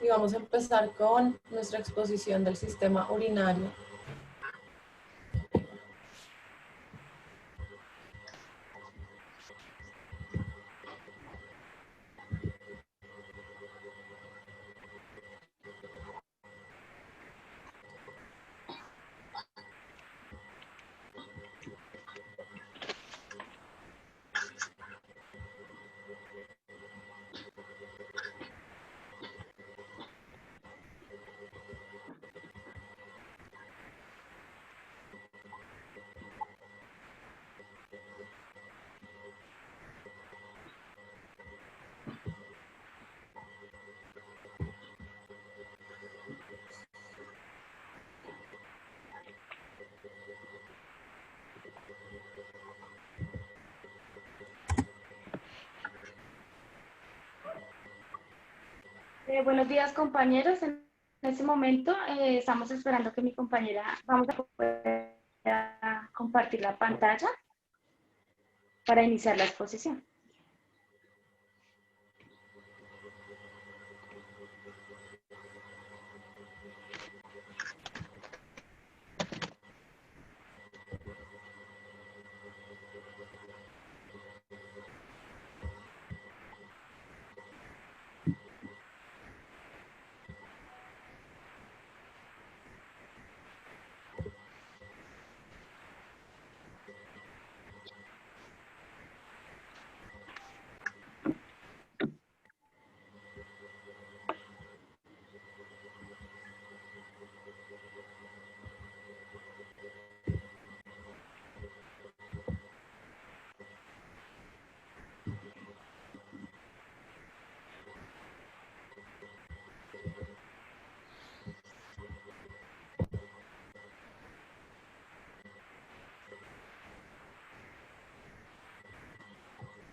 Y vamos a empezar con nuestra exposición del sistema urinario. Buenos días, compañeros. En este momento estamos esperando que mi compañera, vamos a poder compartir la pantalla para iniciar la exposición.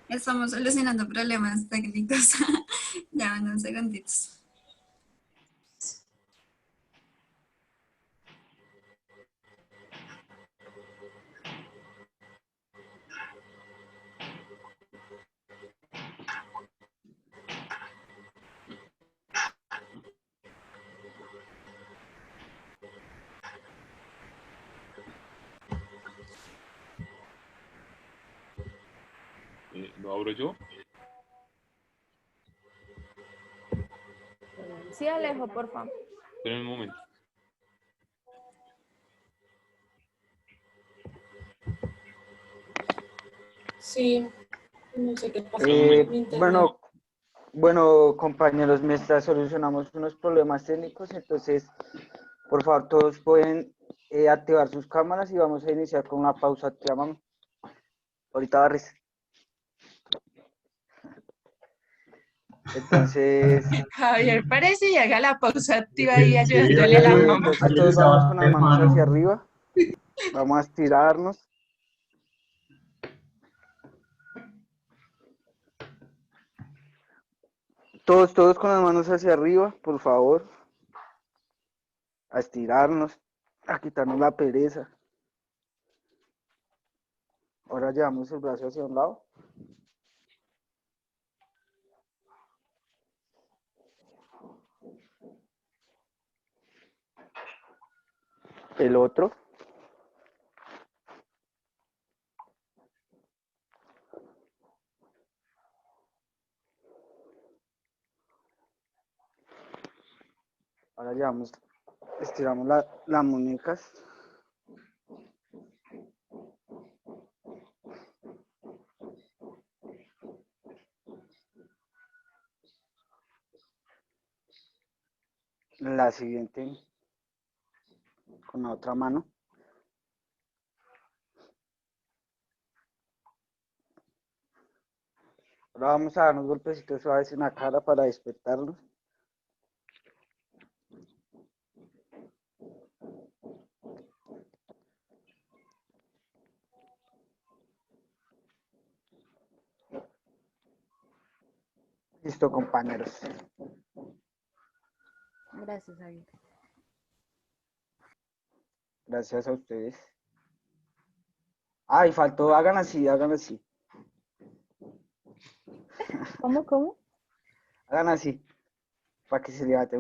Estamos solucionando problemas técnicos. Ya, unos segunditos. ¿Lo abro yo? Sí, Alejo, por favor. Esperen un momento. Sí, no sé qué pasó con mi internet. Bueno, compañeros, mientras solucionamos unos problemas técnicos, entonces, por favor, todos pueden activar sus cámaras y vamos a iniciar con una pausa activa, mami. Ahorita Barris. Entonces, Javier, parece y haga la pausa activa y ayudándole a la sí, mamá. entonces todos vamos con las manos hacia arriba, vamos a estirarnos. Todos con las manos hacia arriba, por favor, a estirarnos, a quitarnos la pereza. Ahora llevamos el brazo hacia un lado. El otro. Ahora llevamos, estiramos las muñecas. La siguiente con la otra mano. Ahora vamos a darnos golpecitos suaves en la cara para despertarnos. Listo, compañeros. Gracias, Javier. Gracias a ustedes. Ay, faltó, hagan así, hagan así. ¿Cómo? Hagan así. para que se levante.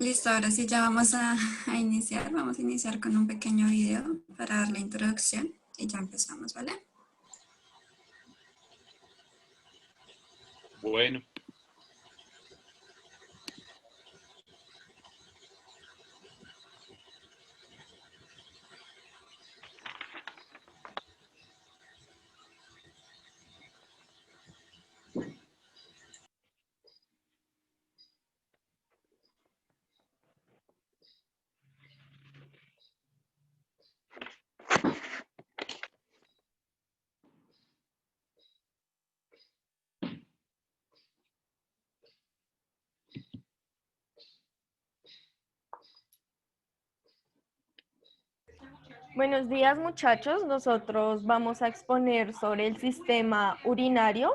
Listo, ahora sí ya vamos a iniciar. Vamos a iniciar con un pequeño video para dar la introducción y ya empezamos, ¿vale? Bueno, Buenos días, muchachos. Nosotros vamos a exponer sobre el sistema urinario.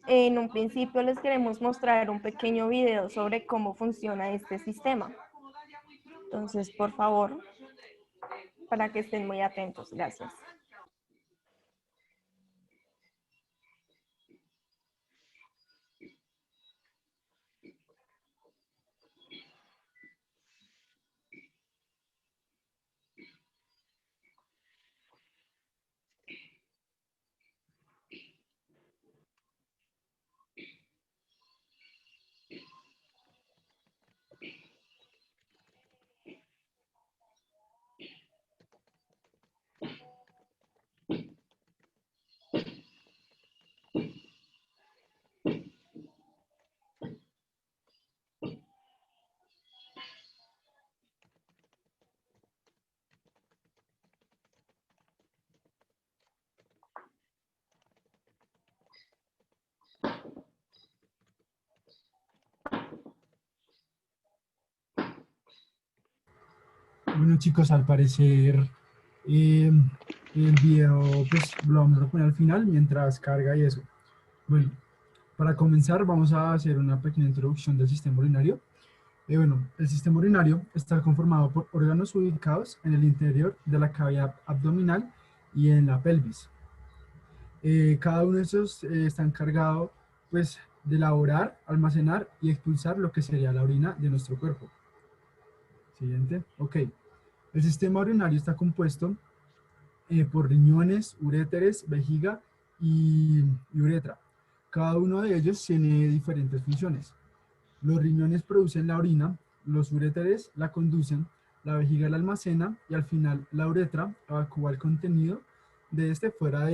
En un principio les queremos mostrar un pequeño video sobre cómo funciona este sistema. Entonces, por favor, para que estén muy atentos. Gracias. Bueno, chicos, al parecer el video pues lo vamos a poner al final mientras carga y eso. Bueno, para comenzar vamos a hacer una pequeña introducción del sistema urinario. Bueno, el sistema urinario está conformado por órganos ubicados en el interior de la cavidad abdominal y en la pelvis. Cada uno de estos está encargado pues de elaborar, almacenar y expulsar lo que sería la orina de nuestro cuerpo. Siguiente, ok. El sistema urinario está compuesto por riñones, uréteres, vejiga y uretra. Cada uno de ellos tiene diferentes funciones. Los riñones producen la orina, los uréteres la conducen, la vejiga la almacena y al final la uretra evacúa el contenido de este fuera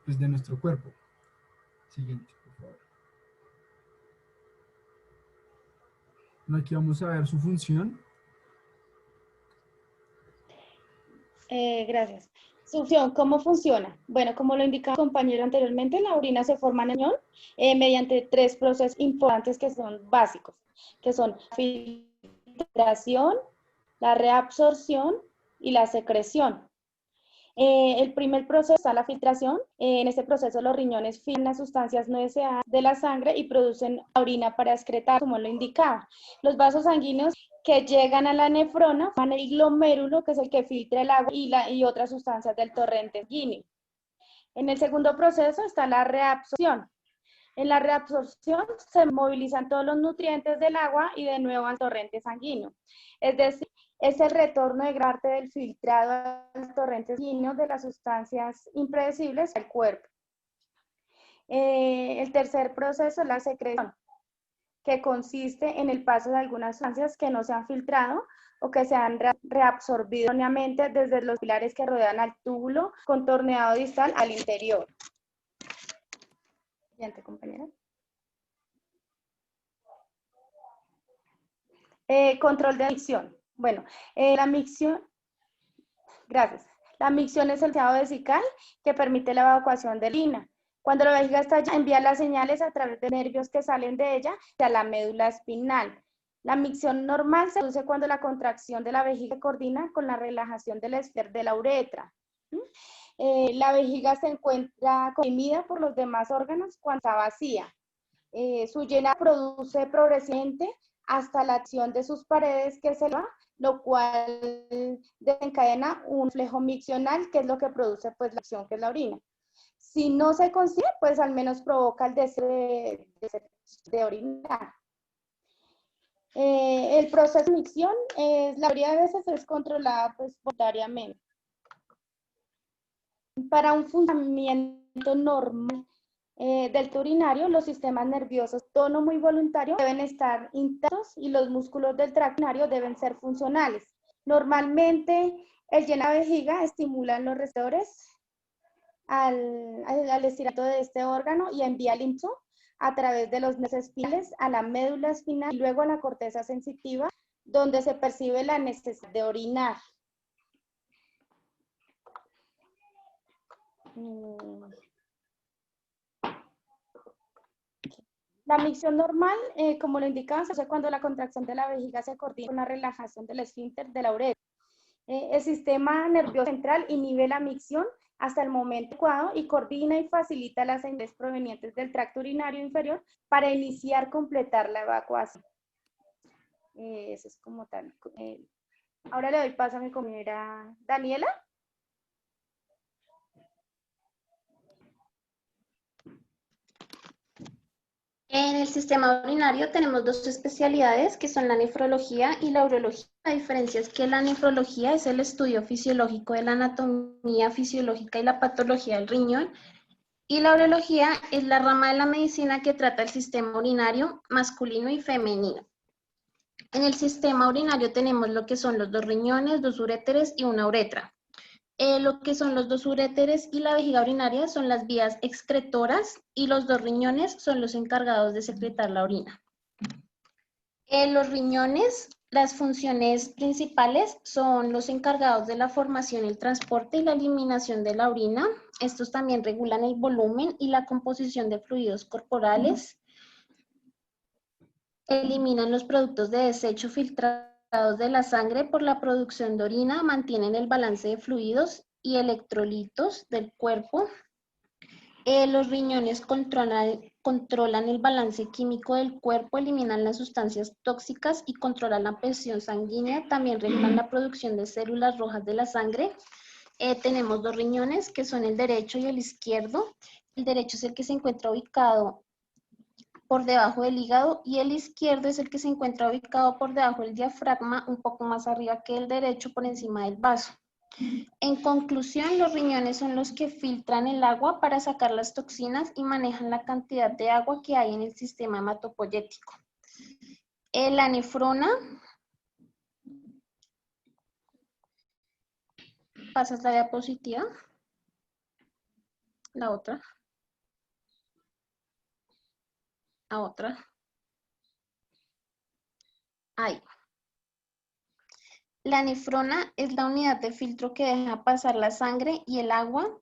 pues, de nuestro cuerpo. Siguiente, por favor. Bueno, aquí vamos a ver su función. Gracias. Succión, ¿cómo funciona? Bueno, como lo indicaba el compañero anteriormente, la orina se forma en el riñón mediante 3 procesos importantes que son básicos, que son la filtración, la reabsorción y la secreción. El primer proceso está la filtración. En este proceso los riñones filtran las sustancias no deseadas de la sangre y producen orina para excretar, como lo indicaba. Los vasos sanguíneos que llegan a la nefrona van el glomérulo, que es el que filtra el agua y otras sustancias del torrente sanguíneo. En el segundo proceso está la reabsorción. En la reabsorción se movilizan todos los nutrientes del agua y de nuevo al torrente sanguíneo. Es decir, es el retorno de gran parte del filtrado al torrente sanguíneo de las sustancias impredecibles al cuerpo. El tercer proceso es la secreción, que consiste en el paso de algunas sustancias que no se han filtrado o que se han reabsorbido erróneamente desde los pilares que rodean al túbulo contorneado distal al interior. Siguiente, compañera. Control de micción. Bueno, la micción, gracias. La micción es el tejido vesical que permite la evacuación de orina. Cuando la vejiga está llena, envía las señales a través de nervios que salen de ella hacia la médula espinal. La micción normal se produce cuando la contracción de la vejiga se coordina con la relajación del esfínter de la uretra. La vejiga se encuentra comprimida por los demás órganos cuando está vacía. Su llenado produce progresivamente hasta la acción de sus paredes que se eleva, lo cual desencadena un flejo miccional, que es lo que produce pues la acción que es la orina. Si no se consigue, pues al menos provoca el deseo de orinar. El proceso de micción, la mayoría de veces es controlada pues voluntariamente. Para un funcionamiento normal del urinario, los sistemas nerviosos autónomo y voluntario deben estar intactos y los músculos del tracto urinario deben ser funcionales. Normalmente, el llenado de vejiga estimula los receptores al estiramiento de este órgano y envía el impulso a través de los nervios espinales a la médula espinal y luego a la corteza sensitiva, donde se percibe la necesidad de orinar. La micción normal, como lo indicaba, se hace cuando la contracción de la vejiga se coordina con la relajación del esfínter de la uretra. El sistema nervioso central inhibe la micción hasta el momento adecuado y coordina y facilita las señales provenientes del tracto urinario inferior para completar la evacuación. Eso es como tal. Ahora le doy paso a mi compañera Daniela. En el sistema urinario tenemos dos especialidades que son la nefrología y la urología. La diferencia es que la nefrología es el estudio fisiológico de la anatomía fisiológica y la patología del riñón, y la urología es la rama de la medicina que trata el sistema urinario masculino y femenino. En el sistema urinario tenemos lo que son los dos riñones, dos uréteres y una uretra. Lo que son los dos uréteres y la vejiga urinaria son las vías excretoras y los dos riñones son los encargados de secretar la orina. Los riñones, las funciones principales son los encargados de la formación, el transporte y la eliminación de la orina. Estos también regulan el volumen y la composición de fluidos corporales. Eliminan los productos de desecho filtrados de la sangre por la producción de orina, mantienen el balance de fluidos y electrolitos del cuerpo. Los riñones controlan el balance químico del cuerpo, eliminan las sustancias tóxicas y controlan la presión sanguínea. También regulan la producción de células rojas de la sangre. Tenemos dos riñones que son el derecho y el izquierdo. El derecho es el que se encuentra ubicado por debajo del hígado y el izquierdo es el que se encuentra ubicado por debajo del diafragma, un poco más arriba que el derecho, por encima del vaso. En conclusión, los riñones son los que filtran el agua para sacar las toxinas y manejan la cantidad de agua que hay en el sistema hematopoyético. La nefrona, pasas la diapositiva, la otra. A otra. Ahí. La nefrona es la unidad de filtro que deja pasar la sangre y el agua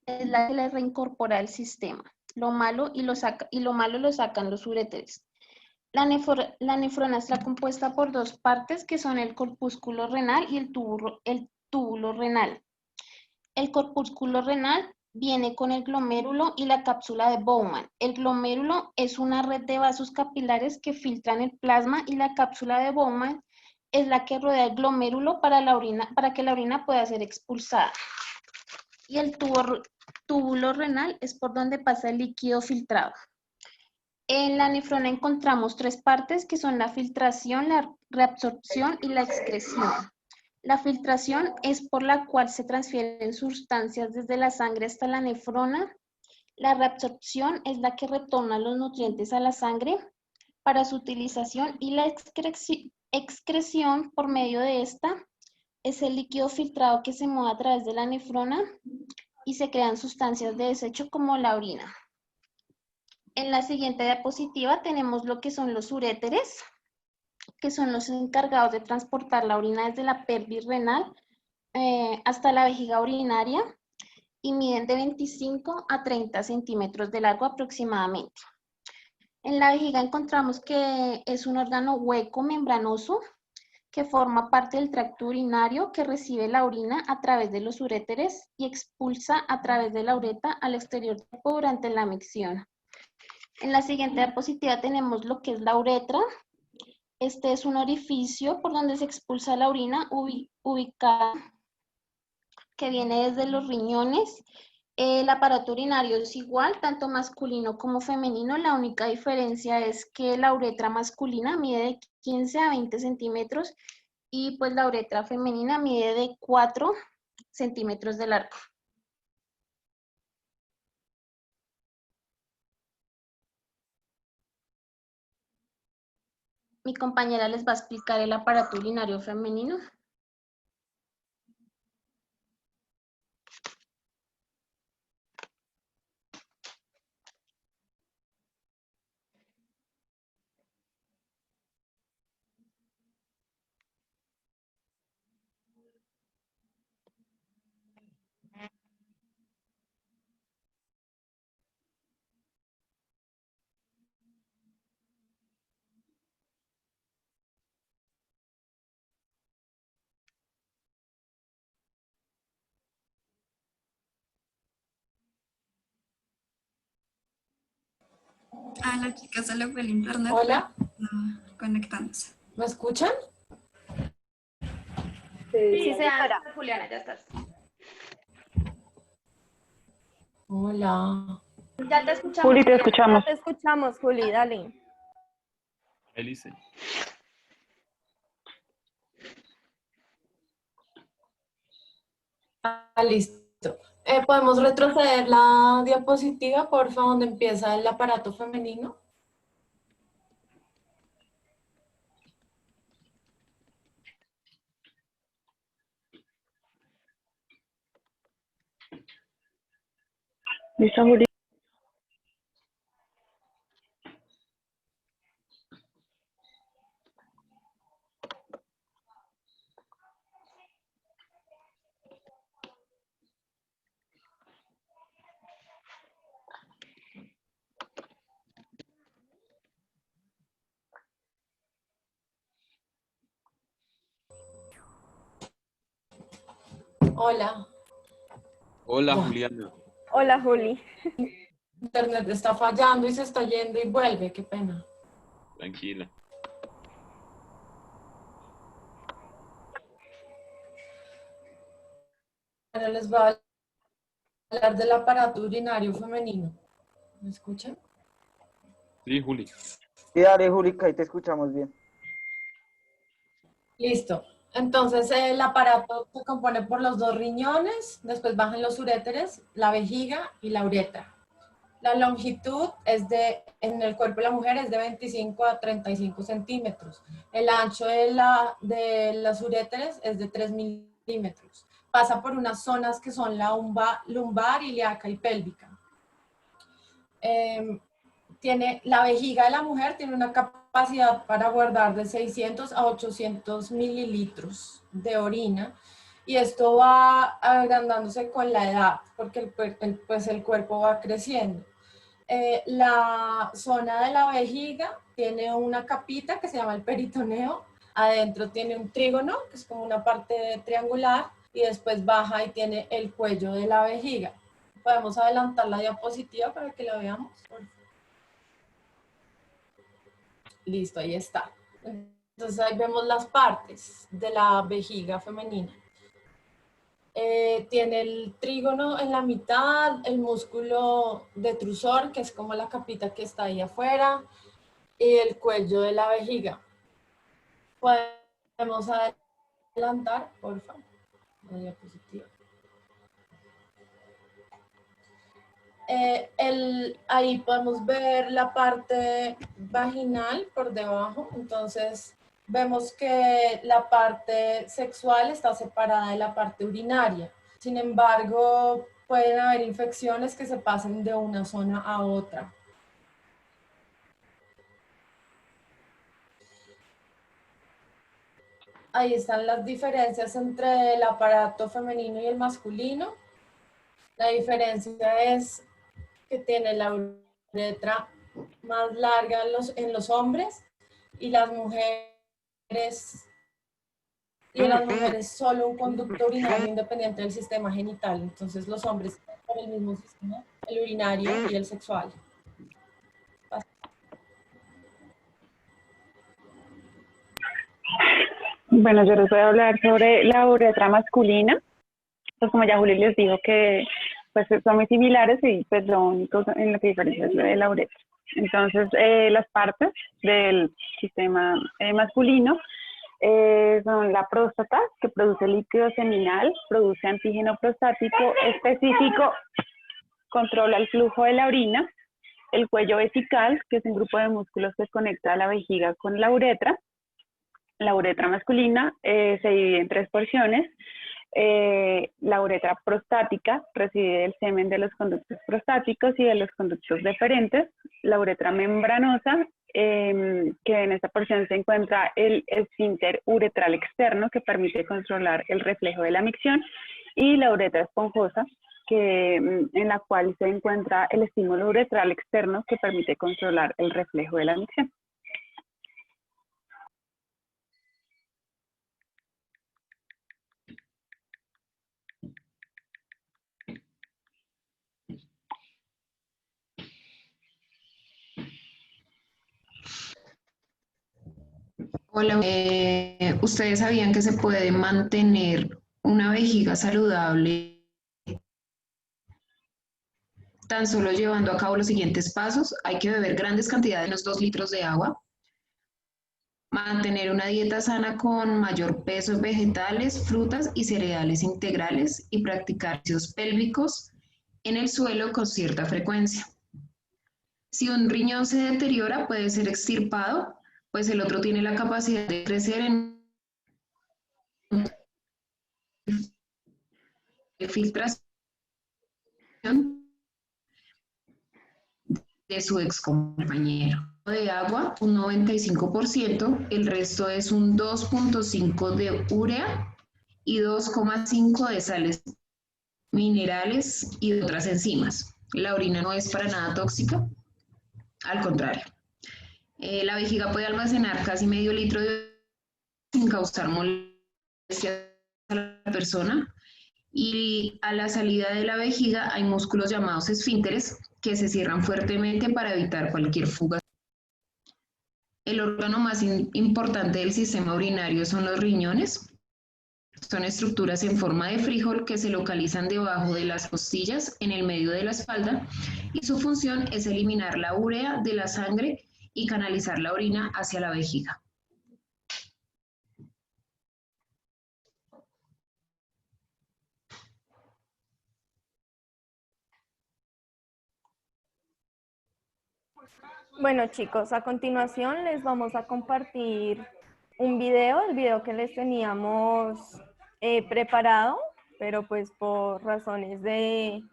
es la que le reincorpora al sistema. Lo malo lo sacan los uréteres. La nefrona está compuesta por dos partes que son el corpúsculo renal y el túbulo renal. El corpúsculo renal viene con el glomérulo y la cápsula de Bowman. El glomérulo es una red de vasos capilares que filtran el plasma y la cápsula de Bowman es la que rodea el glomérulo para que la orina pueda ser expulsada. Y el túbulo renal es por donde pasa el líquido filtrado. En la nefrona encontramos tres partes que son la filtración, la reabsorción y la excreción. La filtración es por la cual se transfieren sustancias desde la sangre hasta la nefrona. La reabsorción es la que retorna los nutrientes a la sangre para su utilización y la excreción por medio de esta es el líquido filtrado que se mueve a través de la nefrona y se crean sustancias de desecho como la orina. En la siguiente diapositiva tenemos lo que son los uréteres, que son los encargados de transportar la orina desde la pelvis renal hasta la vejiga urinaria y miden de 25 a 30 centímetros de largo aproximadamente. En la vejiga encontramos que es un órgano hueco membranoso que forma parte del tracto urinario que recibe la orina a través de los uréteres y expulsa a través de la uretra al exterior del cuerpo durante la micción. En la siguiente diapositiva tenemos lo que es la uretra. Este es un orificio por donde se expulsa la orina ubicada que viene desde los riñones. El aparato urinario es igual, tanto masculino como femenino. La única diferencia es que la uretra masculina mide de 15 a 20 centímetros y pues la uretra femenina mide de 4 centímetros de largo. Mi compañera les va a explicar el aparato urinario femenino. A la chica se le fue el internet. Hola, Conectándose. ¿me escuchan? Sí, señora. Juliana, ya estás. Hola. Ya te escuchamos. Juli, te Juliana. escuchamos. Ya te escuchamos, Juli, dale. Elise. Listo. ¿Podemos retroceder la diapositiva, por favor, donde empieza el aparato femenino? ¿Listo, Juli? Hola. Hola, Ya. Juliana. Hola, Juli. Internet está fallando y se está yendo y vuelve, qué pena. Tranquila. Ahora les voy a hablar del aparato urinario femenino. ¿Me escuchan? Sí, Juli. Sí, dale, Julica, ahí te escuchamos bien. Listo. Entonces el aparato se compone por los dos riñones, después bajan los uréteres, la vejiga y la uretra. La longitud en el cuerpo de la mujer es de 25 a 35 centímetros. El ancho de las uréteres es de 3 milímetros. Pasa por unas zonas que son la lumbar, ilíaca y pélvica. La vejiga de la mujer tiene una capacidad para guardar de 600 a 800 mililitros de orina y esto va agrandándose con la edad porque el cuerpo va creciendo. La zona de la vejiga tiene una capita que se llama el peritoneo, adentro tiene un trígono que es como una parte triangular y después baja y tiene el cuello de la vejiga. Podemos adelantar la diapositiva para que la veamos, por favor. Listo, ahí está. Entonces ahí vemos las partes de la vejiga femenina. Tiene el trígono en la mitad, el músculo detrusor, que es como la capita que está ahí afuera, y el cuello de la vejiga. Podemos adelantar, por favor, la diapositiva. Ahí podemos ver la parte vaginal por debajo, entonces vemos que la parte sexual está separada de la parte urinaria. Sin embargo, pueden haber infecciones que se pasen de una zona a otra. ahí están las diferencias entre el aparato femenino y el masculino. La diferencia es que tiene la uretra más larga en los hombres y en las mujeres solo un conducto urinario independiente del sistema genital. Entonces los hombres por el mismo sistema, el urinario y el sexual. Bueno, yo les voy a hablar sobre la uretra masculina. Pues como ya Juli les dijo que pues son muy similares y pues lo único en lo que diferencia es lo de la uretra. Entonces, las partes del sistema masculino son la próstata, que produce líquido seminal, produce antígeno prostático específico, controla el flujo de la orina, el cuello vesical, que es un grupo de músculos que conecta la vejiga con la uretra. La uretra masculina se divide en 3 porciones. La uretra prostática recibe del semen de los conductos prostáticos y de los conductos deferentes. La uretra membranosa, que en esta porción se encuentra el esfínter uretral externo, que permite controlar el reflejo de la micción, y la uretra esponjosa, en la cual se encuentra el estímulo uretral externo, que permite controlar el reflejo de la micción. Hola, ¿ustedes sabían que se puede mantener una vejiga saludable tan solo llevando a cabo los siguientes pasos? Hay que beber grandes cantidades, unos 2 litros de agua, mantener una dieta sana con mayor peso en vegetales, frutas y cereales integrales y practicar ejercicios pélvicos en el suelo con cierta frecuencia. Si un riñón se deteriora, puede ser extirpado, pues el otro tiene la capacidad de crecer en filtración de su ex compañero. De agua, un 95%, el resto es un 2.5 de urea y 2,5 de sales minerales y otras enzimas. La orina no es para nada tóxica, al contrario. La vejiga puede almacenar casi medio litro de sin causar molestia a la persona, y a la salida de la vejiga hay músculos llamados esfínteres que se cierran fuertemente para evitar cualquier fuga. El órgano más importante del sistema urinario son los riñones. Son estructuras en forma de frijol que se localizan debajo de las costillas, en el medio de la espalda, y su función es eliminar la urea de la sangre y canalizar la orina hacia la vejiga. Bueno, chicos, a continuación les vamos a compartir un video, el video que les teníamos preparado, pero pues por razones de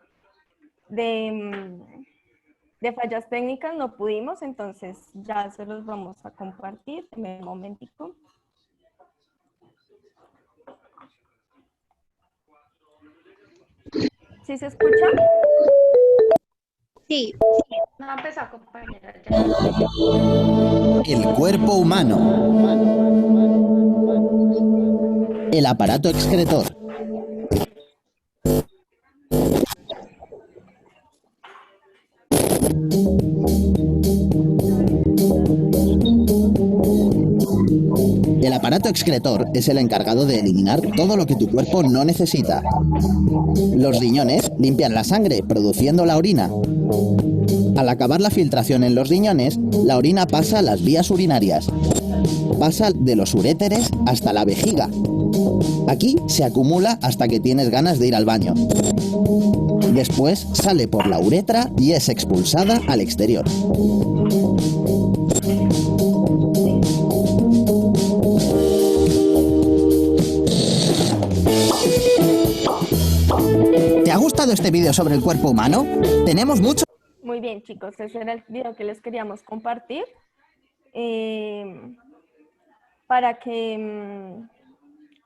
fallas técnicas no pudimos, entonces ya se los vamos a compartir. En un momentico. ¿Sí se escucha? Sí. No empezó, compañera. El cuerpo humano. El aparato excretor. El aparato excretor es el encargado de eliminar todo lo que tu cuerpo no necesita. Los riñones limpian la sangre, produciendo la orina. Al acabar la filtración en los riñones, la orina pasa a las vías urinarias. Pasa de los uréteres hasta la vejiga. Aquí se acumula hasta que tienes ganas de ir al baño. Después sale por la uretra y es expulsada al exterior. ¿Te ha gustado este vídeo sobre el cuerpo humano? Tenemos mucho... Muy bien, chicos, ese era el video que les queríamos compartir para que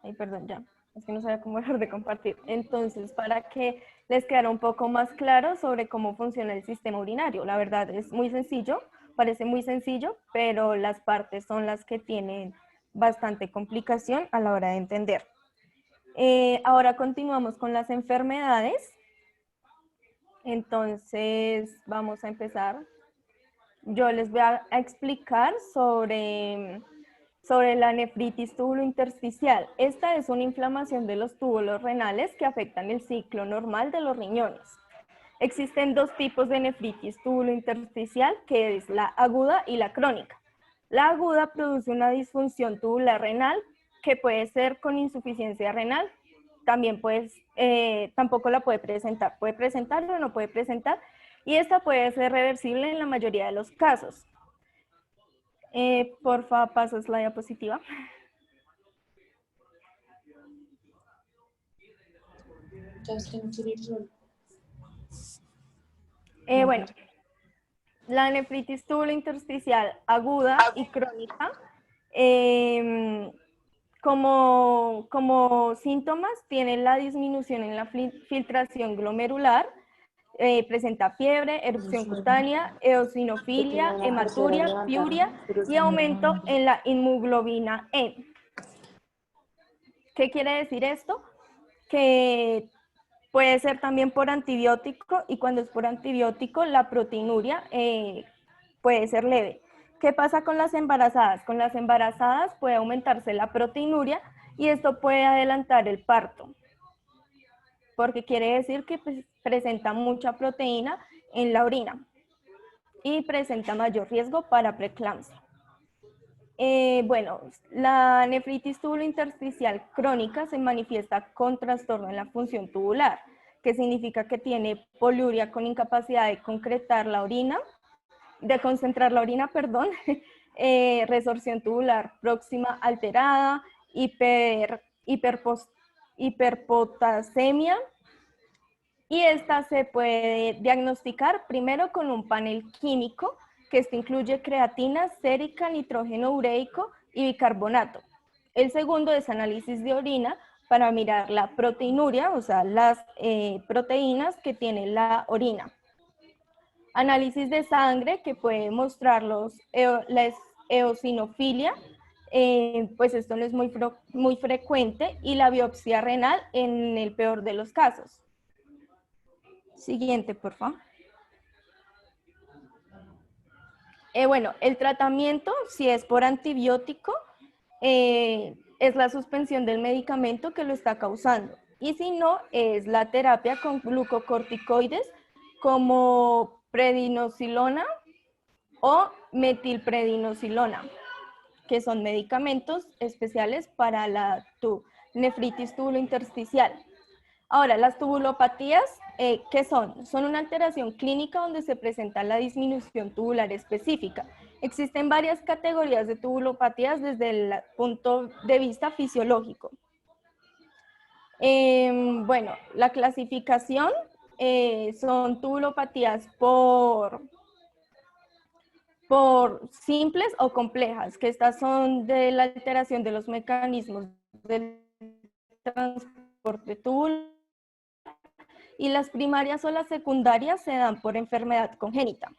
Ay, perdón, ya. Es que no sabía cómo dejar de compartir. Entonces, para que les quedara un poco más claro sobre cómo funciona el sistema urinario. La verdad es muy sencillo, parece muy sencillo, pero las partes son las que tienen bastante complicación a la hora de entender. Ahora continuamos con las enfermedades. Entonces, vamos a empezar. Yo les voy a explicar sobre la nefritis tubulointersticial. Esta es una inflamación de los túbulos renales que afectan el ciclo normal de los riñones. Existen dos tipos de nefritis tubulointersticial, que es la aguda y la crónica. La aguda produce una disfunción tubular renal que puede ser con insuficiencia renal. También tampoco la puede presentar o no puede presentar, y esta puede ser reversible en la mayoría de los casos. Porfa, pasas la diapositiva. Bueno, la nefritis tubulointersticial aguda y crónica, como síntomas, tiene la disminución en la filtración glomerular, presenta fiebre, erupción cutánea, eosinofilia, hematuria, piuria y aumento en la inmunoglobulina E. ¿Qué quiere decir esto? Que puede ser también por antibiótico, y cuando es por antibiótico la proteinuria puede ser leve. ¿Qué pasa con las embarazadas? Con las embarazadas puede aumentarse la proteinuria y esto puede adelantar el parto, porque quiere decir que presenta mucha proteína en la orina y presenta mayor riesgo para preeclampsia. Bueno, la nefritis tubulointersticial crónica se manifiesta con trastorno en la función tubular, que significa que tiene poliuria con incapacidad de concentrar la orina, resorción tubular próxima alterada, hiperpotasemia, y esta se puede diagnosticar primero con un panel químico, que esto incluye creatina, sérica, nitrógeno ureico y bicarbonato. El segundo es análisis de orina para mirar la proteinuria, o sea, las proteínas que tiene la orina. Análisis de sangre, que puede mostrar la eosinofilia, pues esto no es muy frecuente, y la biopsia renal en el peor de los casos. Siguiente, por favor. Bueno, el tratamiento, si es por antibiótico, es la suspensión del medicamento que lo está causando. Y si no, es la terapia con glucocorticoides como prednisolona o metilprednisolona, que son medicamentos especiales para la nefritis tubulointersticial. Ahora, las tubulopatías, ¿qué son? Son una alteración clínica donde se presenta la disminución tubular específica. Existen varias categorías de tubulopatías desde el punto de vista fisiológico. Bueno, la clasificación son tubulopatías por simples o complejas, que estas son de la alteración de los mecanismos del transporte tubular, y las primarias o las secundarias se dan por enfermedad congénita.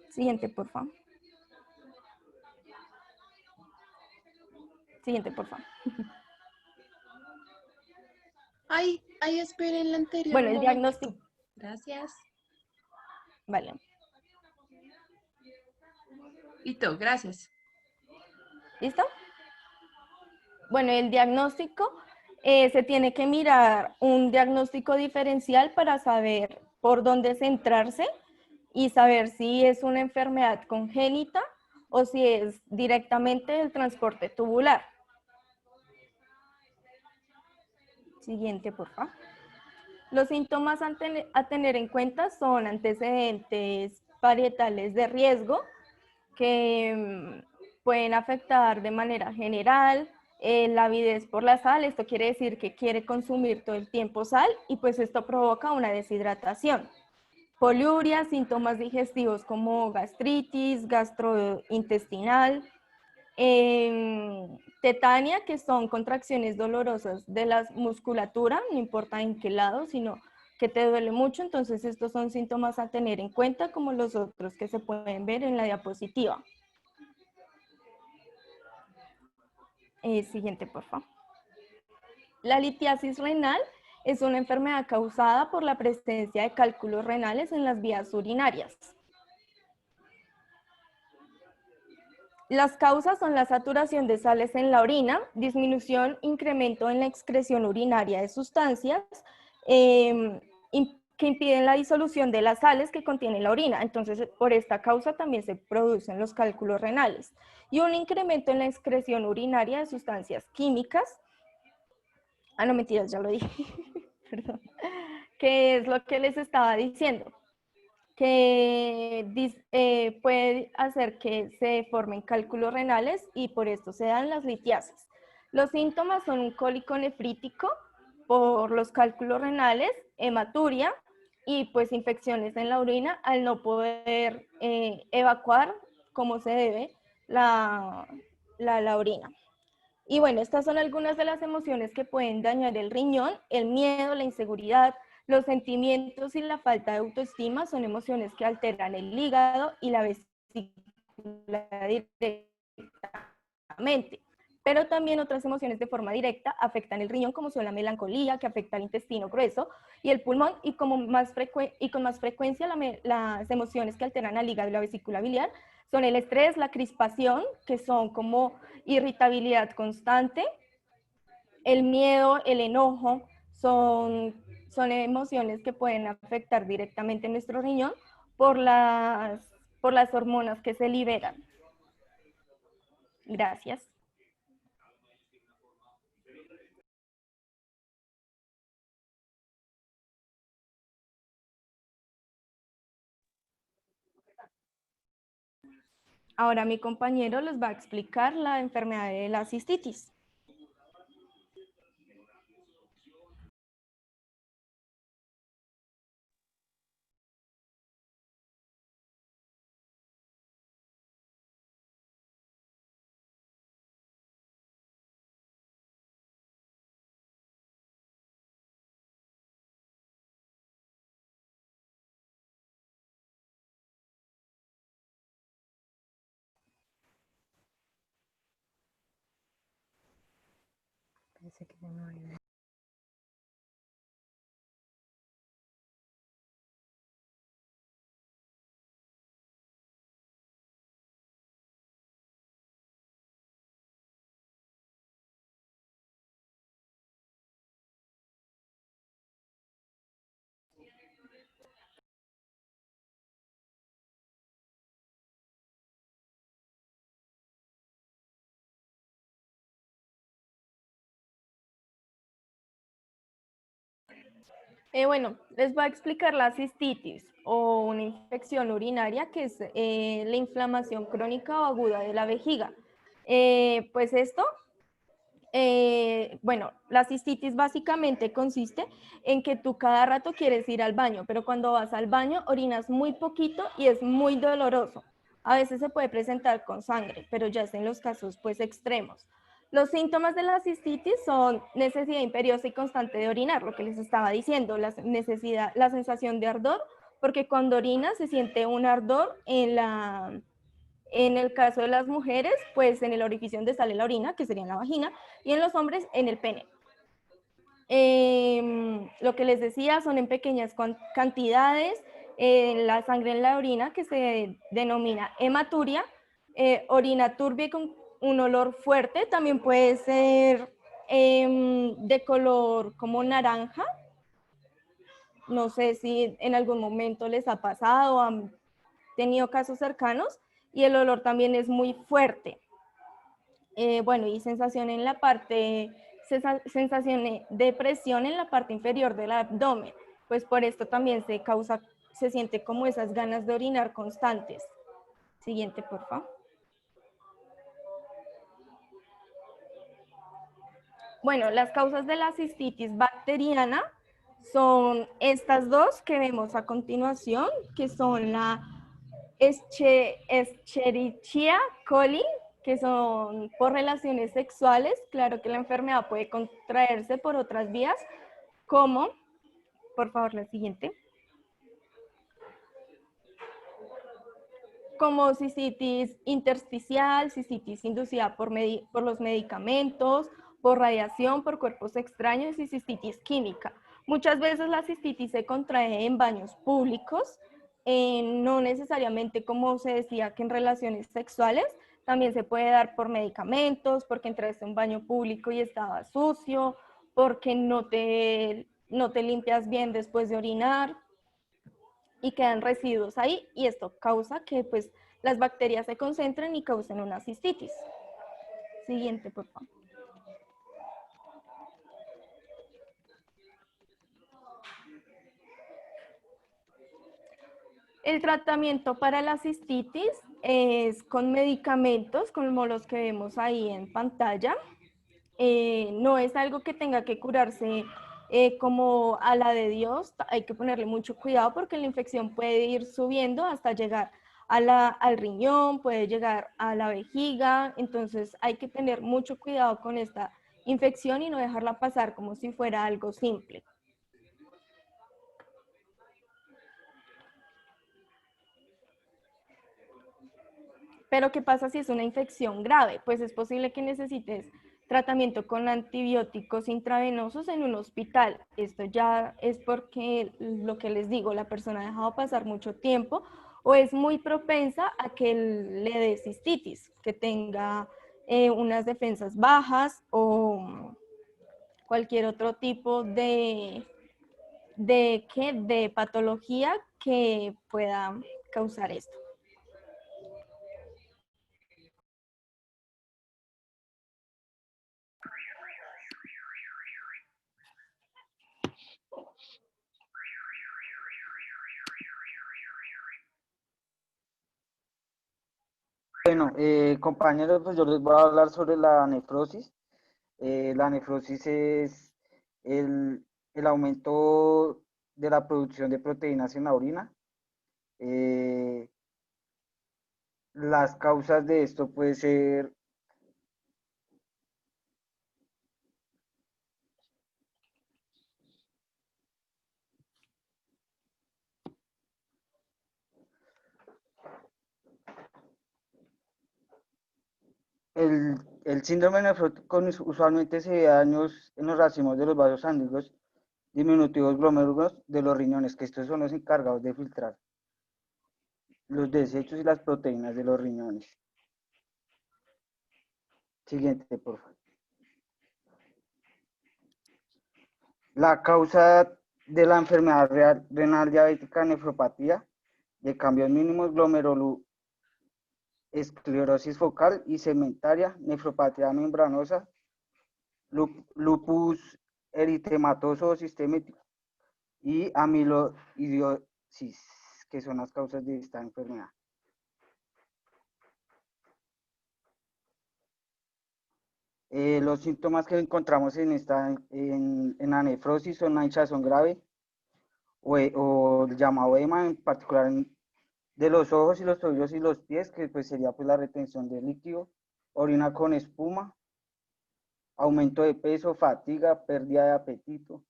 Siguiente, por favor. Siguiente, por favor. Ay, esperen la anterior. Bueno, el diagnóstico. Gracias. Vale. Listo, gracias. ¿Listo? Bueno, el diagnóstico, se tiene que mirar un diagnóstico diferencial para saber por dónde centrarse y saber si es una enfermedad congénita o si es directamente el transporte tubular. Siguiente, por favor. Los síntomas a tener en cuenta son antecedentes parietales de riesgo que pueden afectar de manera general, la avidez por la sal. Esto quiere decir que quiere consumir todo el tiempo sal y pues esto provoca una deshidratación. Poliuria, síntomas digestivos como gastritis, gastrointestinal, tetania, que son contracciones dolorosas de la musculatura, no importa en qué lado, sino que te duele mucho. Entonces estos son síntomas a tener en cuenta, como los otros que se pueden ver en la diapositiva. Siguiente, por favor. La litiasis renal es una enfermedad causada por la presencia de cálculos renales en las vías urinarias. Las causas son la saturación de sales en la orina, disminución, incremento en la excreción urinaria de sustancias que impiden la disolución de las sales que contiene la orina. Entonces, por esta causa también se producen los cálculos renales. Y un incremento en la excreción urinaria de sustancias químicas. No, mentiras, ya lo dije. Perdón. ¿Qué es lo que les estaba diciendo? Que puede hacer que se formen cálculos renales y por esto se dan las litiasis. Los síntomas son un cólico nefrítico por los cálculos renales, hematuria y pues infecciones en la orina al no poder evacuar como se debe la orina. Y bueno, estas son algunas de las emociones que pueden dañar el riñón. El miedo, la inseguridad, los sentimientos y la falta de autoestima son emociones que alteran el hígado y la vesícula directamente. Pero también otras emociones de forma directa afectan el riñón, como son la melancolía, que afecta al intestino grueso y el pulmón, y con más frecuencia las emociones que alteran al hígado y la vesícula biliar son el estrés, la crispación, que son como irritabilidad constante, el miedo, el enojo, son emociones que pueden afectar directamente nuestro riñón por las hormonas que se liberan. Gracias. Ahora mi compañero les va a explicar la enfermedad de la cistitis. Parece que ya no hay. Bueno, les voy a explicar la cistitis o una infección urinaria, que es la inflamación crónica o aguda de la vejiga. Pues esto, bueno, la cistitis básicamente consiste en que tú cada rato quieres ir al baño, pero cuando vas al baño orinas muy poquito y es muy doloroso. A veces se puede presentar con sangre, pero ya es en los casos pues extremos. Los síntomas de la cistitis son necesidad imperiosa y constante de orinar, lo que les estaba diciendo, la sensación de ardor, porque cuando orinas se siente un ardor en el caso de las mujeres, pues en el orificio donde sale la orina, que sería en la vagina, y en los hombres en el pene. Lo que les decía son en pequeñas cantidades, la sangre en la orina, que se denomina hematuria, orina turbia con un olor fuerte, también puede ser de color como naranja. No sé si en algún momento les ha pasado, han tenido casos cercanos, y el olor también es muy fuerte. Bueno, y sensación en la parte, sensación de presión en la parte inferior del abdomen, pues por esto también se siente como esas ganas de orinar constantes. Siguiente, por favor. Bueno, las causas de la cistitis bacteriana son estas dos que vemos a continuación, que son la Escherichia coli que son por relaciones sexuales. Claro que la enfermedad puede contraerse por otras vías, como, por favor, la siguiente, como cistitis intersticial, cistitis inducida por los medicamentos, por radiación, por cuerpos extraños y cistitis química. Muchas veces la cistitis se contrae en baños públicos, no necesariamente como se decía que en relaciones sexuales, también se puede dar por medicamentos, porque entraste a un baño público y estaba sucio, porque no te limpias bien después de orinar y quedan residuos ahí, y esto causa que pues las bacterias se concentren y causen una cistitis. Siguiente, por favor. El tratamiento para la cistitis es con medicamentos como los que vemos ahí en pantalla. No es algo que tenga que curarse como a la de Dios. Hay que ponerle mucho cuidado porque la infección puede ir subiendo hasta llegar al riñón, puede llegar a la vejiga. Entonces hay que tener mucho cuidado con esta infección y no dejarla pasar como si fuera algo simple. Pero ¿qué pasa si es una infección grave? Pues es posible que necesites tratamiento con antibióticos intravenosos en un hospital. Esto ya es porque, lo que les digo, la persona ha dejado pasar mucho tiempo o es muy propensa a que le dé cistitis, que tenga unas defensas bajas o cualquier otro tipo de patología que pueda causar esto. Bueno, compañeros, pues yo les voy a hablar sobre la nefrosis. La nefrosis es el aumento de la producción de proteínas en la orina. Las causas de esto puede ser el síndrome nefrótico usualmente se da daños en los racimos de los vasos sanguíneos diminutivos glomérulos de los riñones, que estos son los encargados de filtrar los desechos y las proteínas de los riñones. Siguiente, por favor. La causa de la enfermedad renal diabética, nefropatía, de cambios mínimos, esclerosis focal y segmentaria, nefropatía membranosa, lupus eritematoso sistemático y amiloidosis, que son las causas de esta enfermedad. Los síntomas que encontramos en la nefrosis son la hinchazón grave o el llamado edema, en particular de los ojos y los tobillos y los pies, que pues sería pues la retención de líquido, orina con espuma, aumento de peso, fatiga, pérdida de apetito.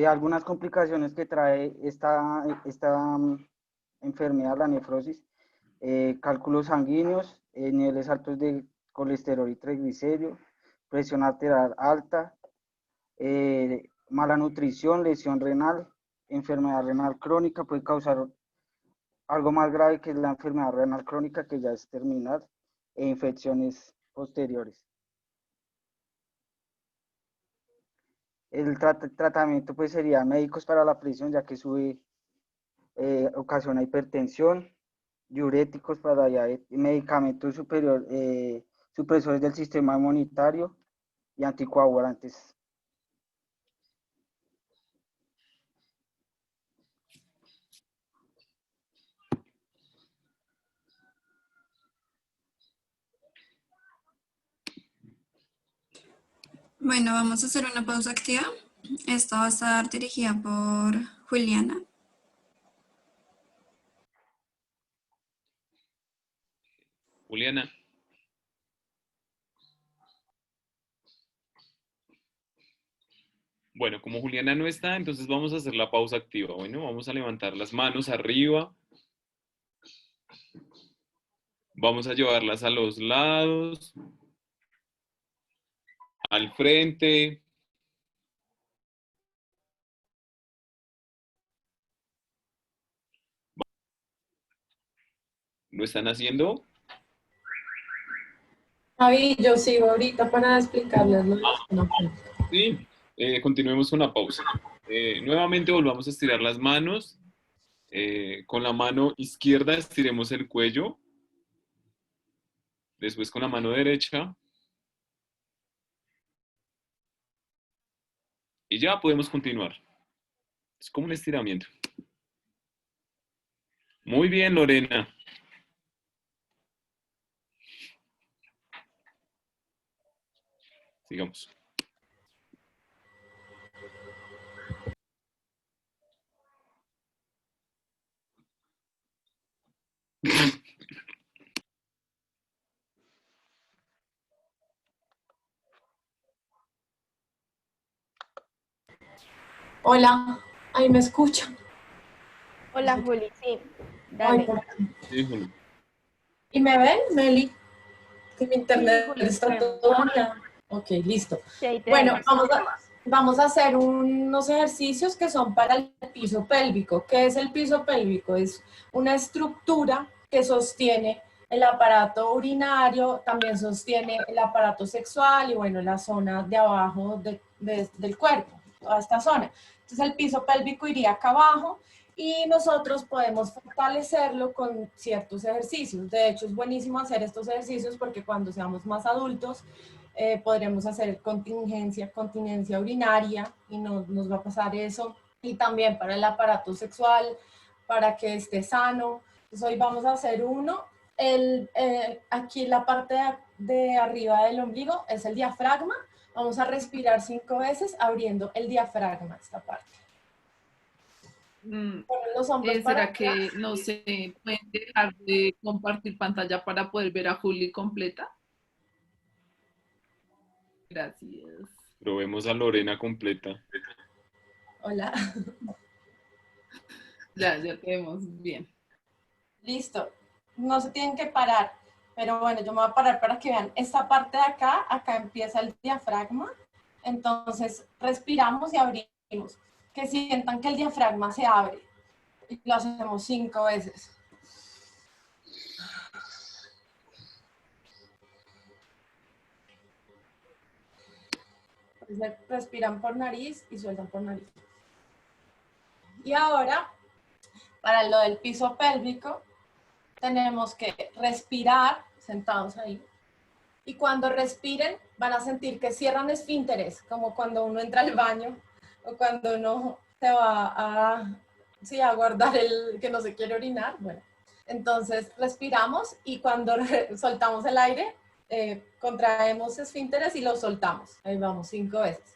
Algunas complicaciones que trae esta enfermedad, la nefrosis, cálculos sanguíneos, niveles altos de colesterol y triglicéridos, presión arterial alta, mala nutrición, lesión renal, enfermedad renal crónica, puede causar algo más grave que la enfermedad renal crónica, que ya es terminal, e infecciones posteriores. El tratamiento pues sería médicos para la presión, ya que ocasiona hipertensión, diuréticos para diabetes, medicamentos supresores del sistema inmunitario y anticoagulantes. Bueno, vamos a hacer una pausa activa. Esta va a estar dirigida por Juliana. Juliana. Bueno, como Juliana no está, entonces vamos a hacer la pausa activa. Bueno, vamos a levantar las manos arriba. Vamos a llevarlas a los lados, al frente. ¿Lo están haciendo? Javi, yo sigo ahorita para explicarles lo que Sí, continuemos con la pausa. Nuevamente volvamos a estirar las manos. Con la mano izquierda estiremos el cuello. Después con la mano derecha. Y ya podemos continuar. Es como un estiramiento. Muy bien, Lorena. Sigamos. Hola, ahí me escuchan. Hola, Juli, sí. Ay, Dale. por aquí. Sí, Juli. ¿Y me ven, Meli? Que mi internet Sí, Juli, está te vemos. todo dañado. Ok, listo. Sí, ahí te Bueno, vemos. vamos a hacer unos ejercicios que son para el piso pélvico. ¿Qué es el piso pélvico? Es una estructura que sostiene el aparato urinario, también sostiene el aparato sexual y bueno, la zona de abajo del cuerpo, toda esta zona. Entonces el piso pélvico iría acá abajo y nosotros podemos fortalecerlo con ciertos ejercicios. De hecho, es buenísimo hacer estos ejercicios porque cuando seamos más adultos podremos hacer continencia urinaria y no nos va a pasar eso. Y también para el aparato sexual, para que esté sano. Entonces hoy vamos a hacer uno. Aquí la parte de arriba del ombligo es el diafragma. Vamos a respirar 5 veces abriendo el diafragma, esta parte. Ponen los hombros para ¿Será que, no sé, pueden dejar de compartir pantalla para poder ver a Juli completa? Gracias. Probemos a Lorena completa. Hola. Ya te vemos bien. Listo. No se tienen que parar, pero bueno, yo me voy a parar para que vean esta parte de acá. Acá empieza el diafragma. Entonces, respiramos y abrimos. Que sientan que el diafragma se abre. Y lo hacemos 5 veces. Respiran por nariz y sueltan por nariz. Y ahora, para lo del piso pélvico, tenemos que respirar sentados ahí. Y cuando respiren, van a sentir que cierran esfínteres, como cuando uno entra al baño o cuando uno se va a guardar el que no se quiere orinar. Bueno, entonces respiramos y cuando soltamos el aire, contraemos esfínteres y lo soltamos. Ahí vamos, 5 veces.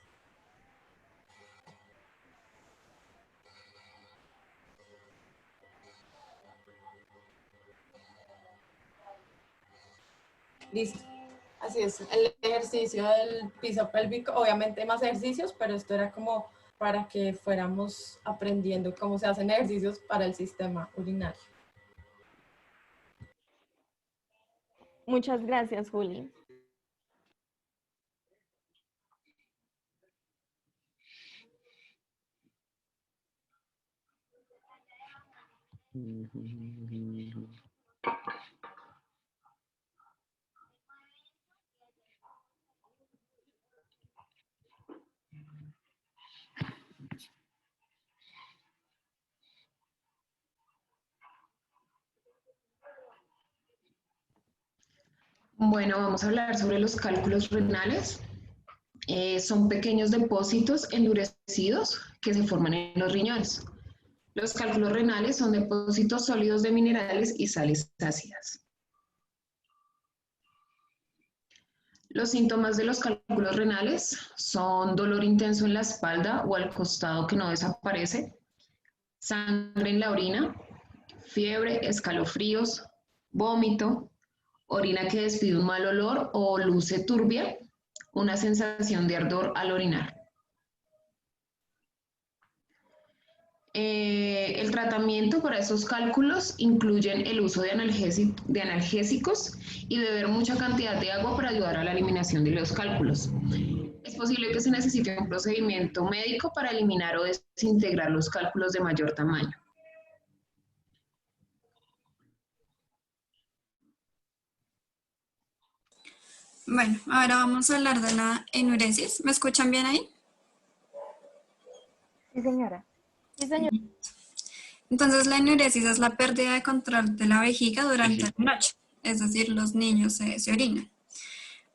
Listo. Así es, el ejercicio del piso pélvico, obviamente hay más ejercicios, pero esto era como para que fuéramos aprendiendo cómo se hacen ejercicios para el sistema urinario. Muchas gracias, Juli. Bueno, vamos a hablar sobre los cálculos renales. Son pequeños depósitos endurecidos que se forman en los riñones. Los cálculos renales son depósitos sólidos de minerales y sales ácidas. Los síntomas de los cálculos renales son dolor intenso en la espalda o al costado que no desaparece, sangre en la orina, fiebre, escalofríos, vómito, orina que despide un mal olor o luce turbia, una sensación de ardor al orinar. El tratamiento para esos cálculos incluyen el uso de analgésicos y beber mucha cantidad de agua para ayudar a la eliminación de los cálculos. Es posible que se necesite un procedimiento médico para eliminar o desintegrar los cálculos de mayor tamaño. Bueno, ahora vamos a hablar de la enuresis. ¿Me escuchan bien ahí? Sí, señora. Sí, señor. Entonces, la enuresis es la pérdida de control de la vejiga durante la noche, es decir, los niños se orinan.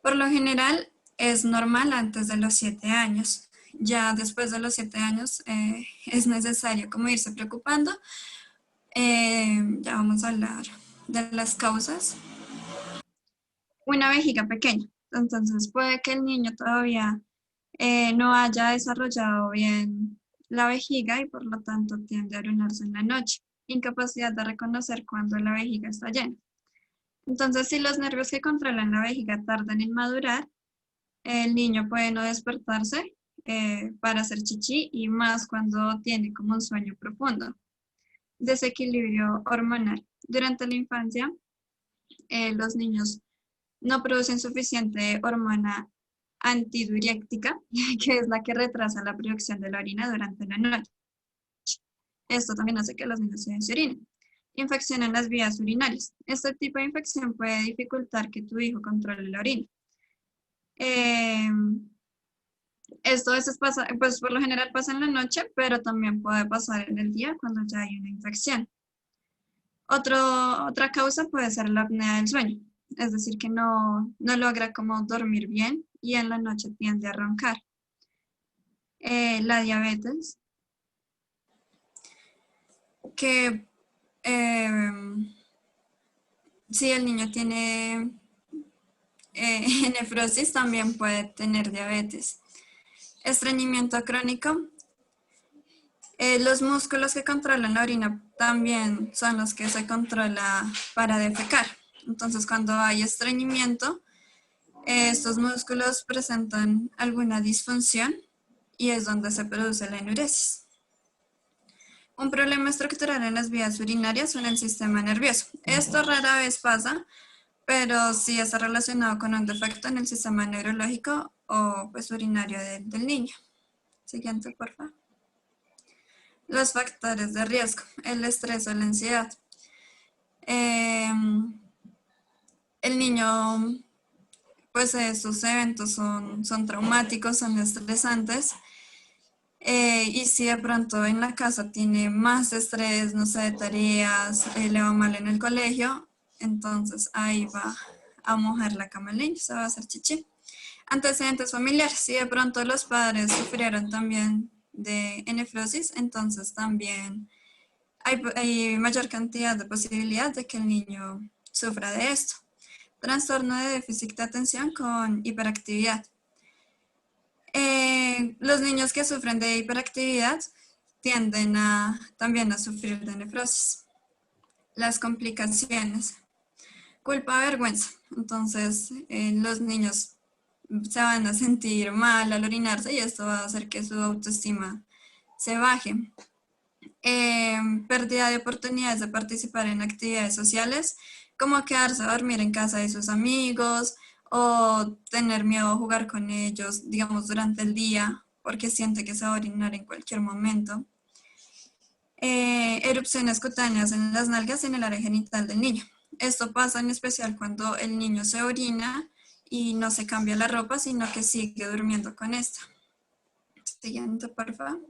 Por lo general, es normal antes de los 7 años. Ya después de los 7 años es necesario como irse preocupando. Ya vamos a hablar de las causas. Una vejiga pequeña. Entonces, puede que el niño todavía no haya desarrollado bien la vejiga y por lo tanto tiende a orinarse en la noche. Incapacidad de reconocer cuando la vejiga está llena. Entonces, si los nervios que controlan la vejiga tardan en madurar, el niño puede no despertarse para hacer chichi y más cuando tiene como un sueño profundo. Desequilibrio hormonal. Durante la infancia, los niños no producen suficiente hormona antidiurética, que es la que retrasa la producción de la orina durante la noche. Esto también hace que los niños se orinen. Infección en las vías urinarias. Este tipo de infección puede dificultar que tu hijo controle la orina. Esto a veces pasa, pues por lo general pasa en la noche, pero también puede pasar en el día cuando ya hay una infección. Otra causa puede ser la apnea del sueño, es decir, que no logra como dormir bien y en la noche tiende a roncar. La diabetes, que si el niño tiene nefrosis, también puede tener diabetes. Estreñimiento crónico. Los músculos que controlan la orina también son los que se controla para defecar. Entonces, cuando hay estreñimiento, estos músculos presentan alguna disfunción y es donde se produce la enuresis. Un problema estructural en las vías urinarias o en el sistema nervioso. Esto rara vez pasa, pero sí está relacionado con un defecto en el sistema neurológico o pues urinario del niño. Siguiente, por favor. Los factores de riesgo, el estrés o la ansiedad. El niño, pues estos eventos son traumáticos, son estresantes. Y si de pronto en la casa tiene más estrés, no sé, de tareas, le va mal en el colegio, entonces ahí va a mojar la cama el niño, se va a hacer chichi. Antecedentes familiares, si de pronto los padres sufrieron también de nefrosis, entonces también hay mayor cantidad de posibilidad de que el niño sufra de esto. Trastorno de déficit de atención con hiperactividad. Los niños que sufren de hiperactividad tienden también a sufrir de nefrosis. Las complicaciones. Culpa, vergüenza. Entonces, los niños se van a sentir mal al orinarse y esto va a hacer que su autoestima se baje. Pérdida de oportunidades de participar en actividades sociales, como quedarse a dormir en casa de sus amigos o tener miedo a jugar con ellos, digamos, durante el día, porque siente que se va a orinar en cualquier momento. Erupciones cutáneas en las nalgas y en el área genital del niño. Esto pasa en especial cuando el niño se orina y no se cambia la ropa, sino que sigue durmiendo con esta. Siguiente, por favor.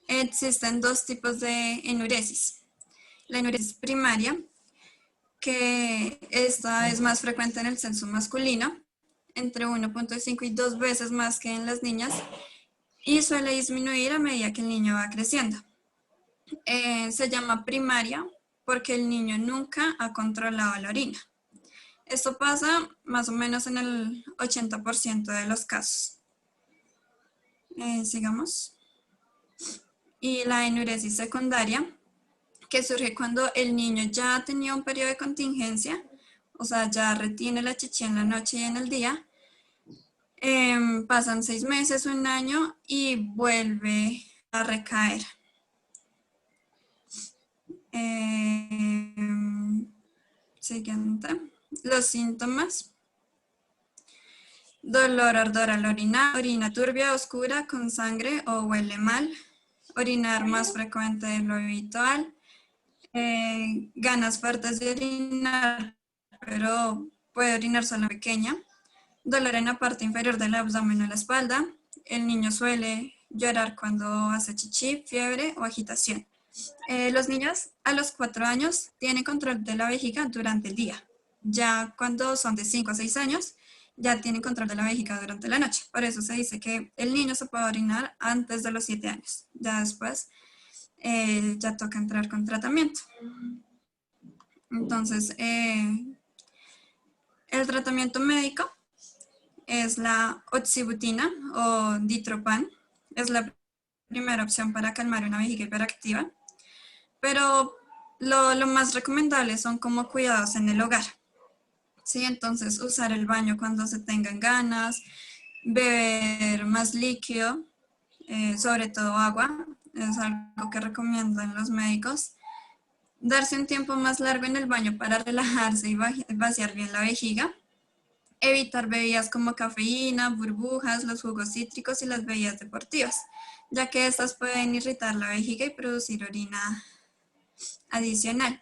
Existen dos tipos de enuresis. La enuresis primaria, que esta es más frecuente en el sexo masculino, entre 1.5 y 2 veces más que en las niñas, y suele disminuir a medida que el niño va creciendo. Se llama primaria porque el niño nunca ha controlado la orina. Esto pasa más o menos en el 80% de los casos. Sigamos. Y la enuresis secundaria, que surge cuando el niño ya tenía un periodo de contingencia, o sea, ya retiene la chichi en la noche y en el día, pasan 6 meses, 1 año y vuelve a recaer. Siguiente. Los síntomas. Dolor, ardor al orinar, orina turbia, oscura, con sangre o huele mal, orinar más frecuente de lo habitual, ganas fuertes de orinar, pero puede orinar solo pequeña, dolor en la parte inferior del abdomen o la espalda, el niño suele llorar cuando hace chichi, fiebre o agitación. Los niños a los 4 años tienen control de la vejiga durante el día. Ya cuando son de 5 a 6 años, ya tienen control de la vejiga durante la noche. Por eso se dice que el niño se puede orinar antes de los 7 años. Ya después ya toca entrar con tratamiento. Entonces, el tratamiento médico es la oxibutina o ditropan. Es la primera opción para calmar una vejiga hiperactiva. Pero lo más recomendable son como cuidados en el hogar. Sí, entonces usar el baño cuando se tengan ganas, beber más líquido, sobre todo agua, es algo que recomiendan los médicos. Darse un tiempo más largo en el baño para relajarse y vaciar bien la vejiga. Evitar bebidas como cafeína, burbujas, los jugos cítricos y las bebidas deportivas, ya que estas pueden irritar la vejiga y producir orina adicional.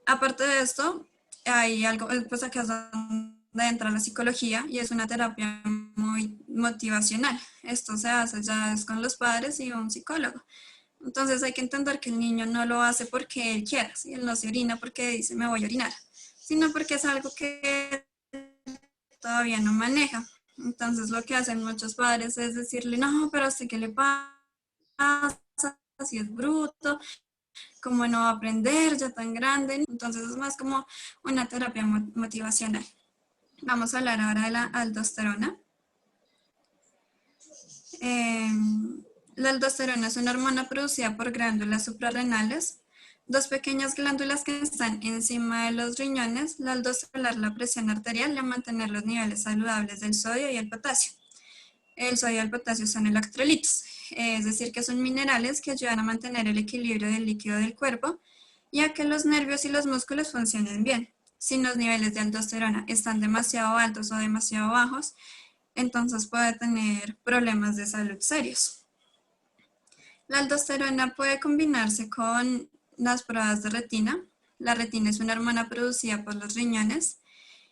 Aparte de esto, hay algo, pues acá es donde entra la psicología y es una terapia muy motivacional. Esto se hace ya es con los padres y un psicólogo. Entonces hay que entender que el niño no lo hace porque él quiera, ¿sí? Él no se orina porque dice me voy a orinar, sino porque es algo que todavía no maneja. Entonces lo que hacen muchos padres es decirle, no, pero ¿usted qué le pasa? Si es bruto, ¿cómo no va a aprender ya tan grande? Entonces es más como una terapia motivacional. Vamos a hablar ahora de la aldosterona. La aldosterona es una hormona producida por glándulas suprarrenales, 2 pequeñas glándulas que están encima de los riñones. La aldosterona la presión arterial y a mantener los niveles saludables del sodio y el potasio. El sodio y el potasio son electrolitos, es decir, que son minerales que ayudan a mantener el equilibrio del líquido del cuerpo y a que los nervios y los músculos funcionen bien. Si los niveles de aldosterona están demasiado altos o demasiado bajos, entonces puede tener problemas de salud serios. La aldosterona puede combinarse con las pruebas de retina. La retina es una hormona producida por los riñones.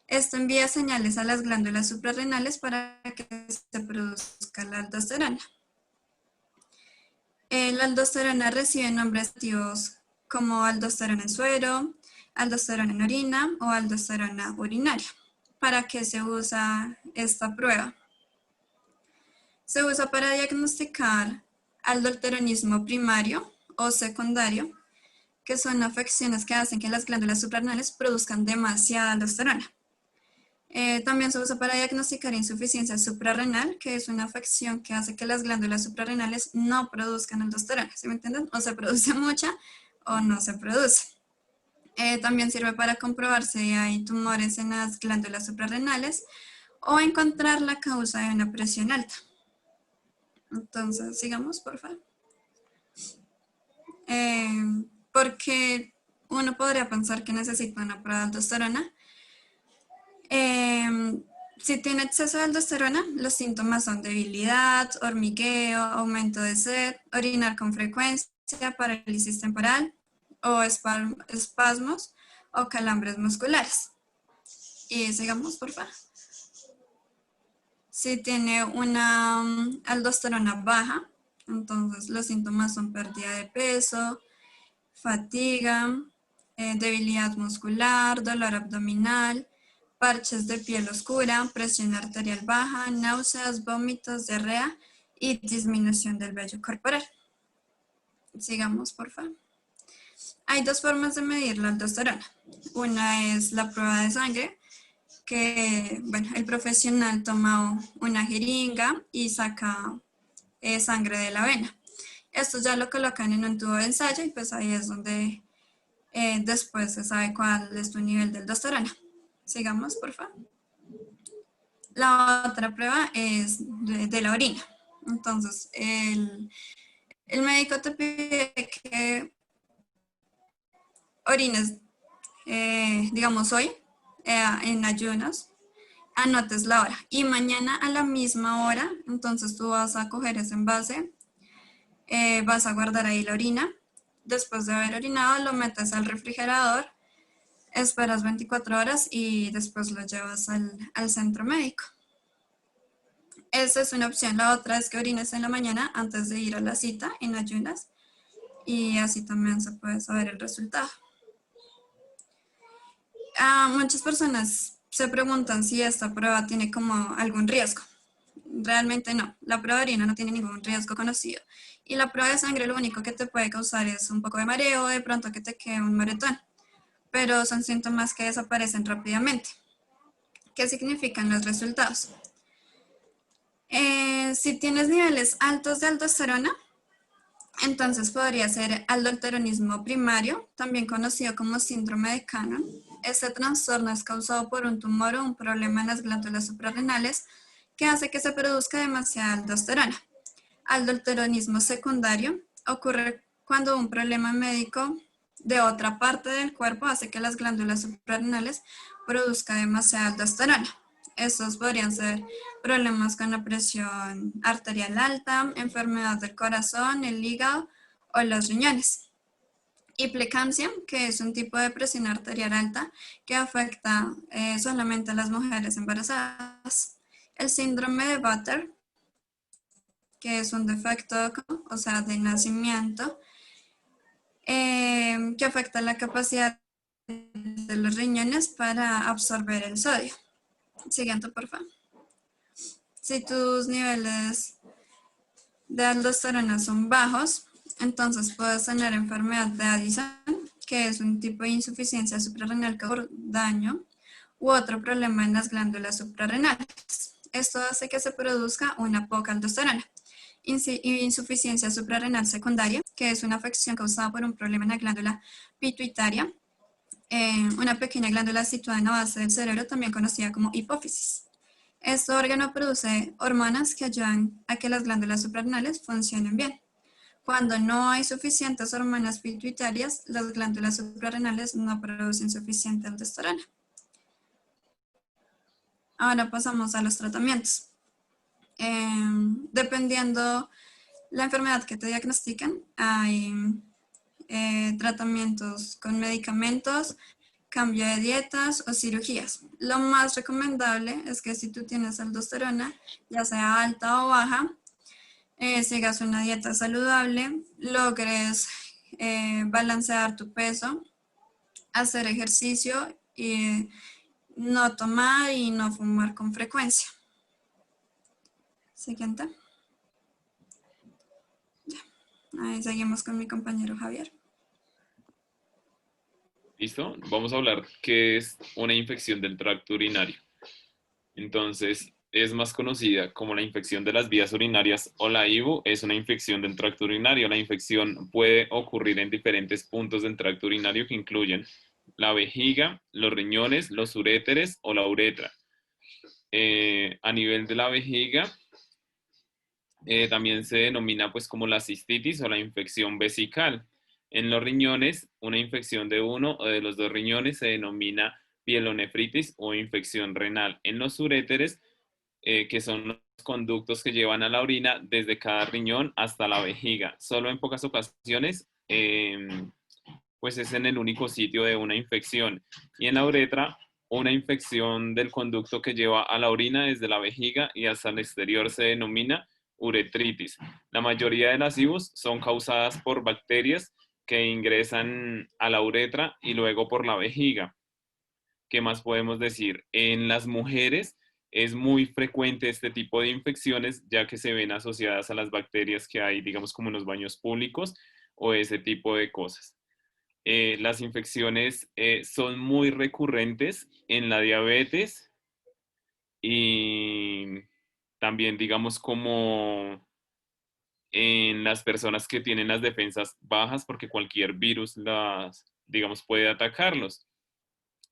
Esto envía señales a las glándulas suprarrenales para que se produzca la aldosterona. La aldosterona recibe nombres activos como aldosterona en suero, aldosterona en orina o aldosterona urinaria. ¿Para qué se usa esta prueba? Se usa para diagnosticar aldosteronismo primario o secundario, que son afecciones que hacen que las glándulas suprarrenales produzcan demasiada aldosterona. También se usa para diagnosticar insuficiencia suprarrenal, que es una afección que hace que las glándulas suprarrenales no produzcan aldosterona, ¿sí me entienden? O se produce mucha o no se produce. También sirve para comprobar si hay tumores en las glándulas suprarrenales o encontrar la causa de una presión alta. Entonces, sigamos, por favor. Porque uno podría pensar que necesita una prueba de aldosterona. Si tiene exceso de aldosterona, los síntomas son debilidad, hormigueo, aumento de sed, orinar con frecuencia, parálisis temporal o espasmos o calambres musculares. Y sigamos, por favor. Si tiene una aldosterona baja, entonces los síntomas son pérdida de peso, fatiga, debilidad muscular, dolor abdominal, parches de piel oscura, presión arterial baja, náuseas, vómitos, diarrea y disminución del vello corporal. Sigamos, por favor. Hay dos formas de medir la aldosterona. Una es la prueba de sangre, que bueno, el profesional toma una jeringa y saca sangre de la vena. Esto ya lo colocan en un tubo de ensayo y pues ahí es donde después se sabe cuál es tu nivel de aldosterona. Sigamos, por favor. La otra prueba es de la orina. Entonces, el médico te pide que orines, digamos hoy, en ayunas, anotes la hora. Y mañana a la misma hora, entonces tú vas a coger ese envase, vas a guardar ahí la orina. Después de haber orinado, lo metes al refrigerador, esperas 24 horas y después lo llevas al centro médico. Esa es una opción. La otra es que orines en la mañana antes de ir a la cita en ayunas y así también se puede saber el resultado. Muchas personas se preguntan si esta prueba tiene como algún riesgo. Realmente no. La prueba de orina no tiene ningún riesgo conocido. Y la prueba de sangre lo único que te puede causar es un poco de mareo, de pronto que te quede un moretón. Pero son síntomas que desaparecen rápidamente. ¿Qué significan los resultados? Si tienes niveles altos de aldosterona, entonces podría ser aldosteronismo primario, también conocido como síndrome de Cannon. Este trastorno es causado por un tumor o un problema en las glándulas suprarrenales que hace que se produzca demasiada aldosterona. Aldosteronismo secundario ocurre cuando un problema médico de otra parte del cuerpo hace que las glándulas suprarrenales produzcan demasiada aldosterona. Estos podrían ser problemas con la presión arterial alta, enfermedad del corazón, el hígado o los riñones. Hipercampsia, que es un tipo de presión arterial alta que afecta solamente a las mujeres embarazadas. El síndrome de Bartter, que es un defecto, o sea, de nacimiento, que afecta la capacidad de los riñones para absorber el sodio. Siguiente, por favor. Si tus niveles de aldosterona son bajos, entonces puedes tener enfermedad de Addison, que es un tipo de insuficiencia suprarrenal por daño, u otro problema en las glándulas suprarrenales. Esto hace que se produzca una poca aldosterona. Insuficiencia suprarrenal secundaria, que es una afección causada por un problema en la glándula pituitaria, una pequeña glándula situada en la base del cerebro, también conocida como hipófisis. Este órgano produce hormonas que ayudan a que las glándulas suprarrenales funcionen bien. Cuando no hay suficientes hormonas pituitarias, las glándulas suprarrenales no producen suficiente aldosterona. Ahora pasamos a los tratamientos. Dependiendo la enfermedad que te diagnostican, hay tratamientos con medicamentos, cambio de dietas o cirugías. Lo más recomendable es que si tú tienes aldosterona, ya sea alta o baja, sigas una dieta saludable, logres balancear tu peso, hacer ejercicio y no tomar y no fumar con frecuencia. Siguiente. Ya. Ahí seguimos con mi compañero Javier. ¿Listo? Vamos a hablar qué es una infección del tracto urinario. Entonces, es más conocida como la infección de las vías urinarias o la IBU, es una infección del tracto urinario. La infección puede ocurrir en diferentes puntos del tracto urinario que incluyen la vejiga, los riñones, los uréteres o la uretra. A nivel de la vejiga, también se denomina pues como la cistitis o la infección vesical. En los riñones, una infección de uno o de los dos riñones se denomina pielonefritis o infección renal. En los uréteres, que son los conductos que llevan a la orina desde cada riñón hasta la vejiga. Solo en pocas ocasiones, pues es en el único sitio de una infección. Y en la uretra, una infección del conducto que lleva a la orina desde la vejiga y hasta el exterior se denomina uretritis. La mayoría de las IBUs son causadas por bacterias que ingresan a la uretra y luego por la vejiga. ¿Qué más podemos decir? En las mujeres es muy frecuente este tipo de infecciones, ya que se ven asociadas a las bacterias que hay, digamos, como en los baños públicos o ese tipo de cosas. Las infecciones son muy recurrentes en la diabetes y también, digamos, como en las personas que tienen las defensas bajas, porque cualquier virus digamos, puede atacarlos.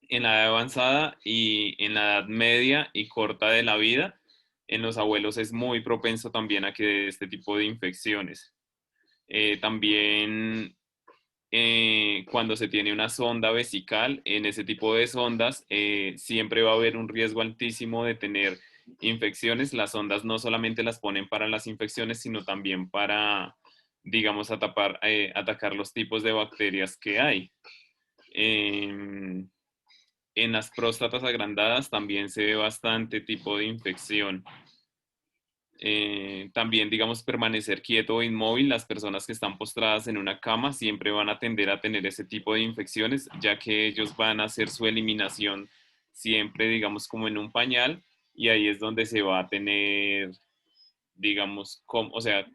En la edad avanzada y en la edad media y corta de la vida, en los abuelos es muy propenso también a que dé este tipo de infecciones. También cuando se tiene una sonda vesical, en ese tipo de sondas siempre va a haber un riesgo altísimo de tener infecciones. Las sondas no solamente las ponen para las infecciones, sino también para, digamos, atacar los tipos de bacterias que hay. En las próstatas agrandadas también se ve bastante tipo de infección. También, digamos, permanecer quieto o inmóvil, las personas que están postradas en una cama siempre van a tender a tener ese tipo de infecciones, ya que ellos van a hacer su eliminación siempre, digamos, como en un pañal, y ahí es donde se va a tener, digamos, o sea,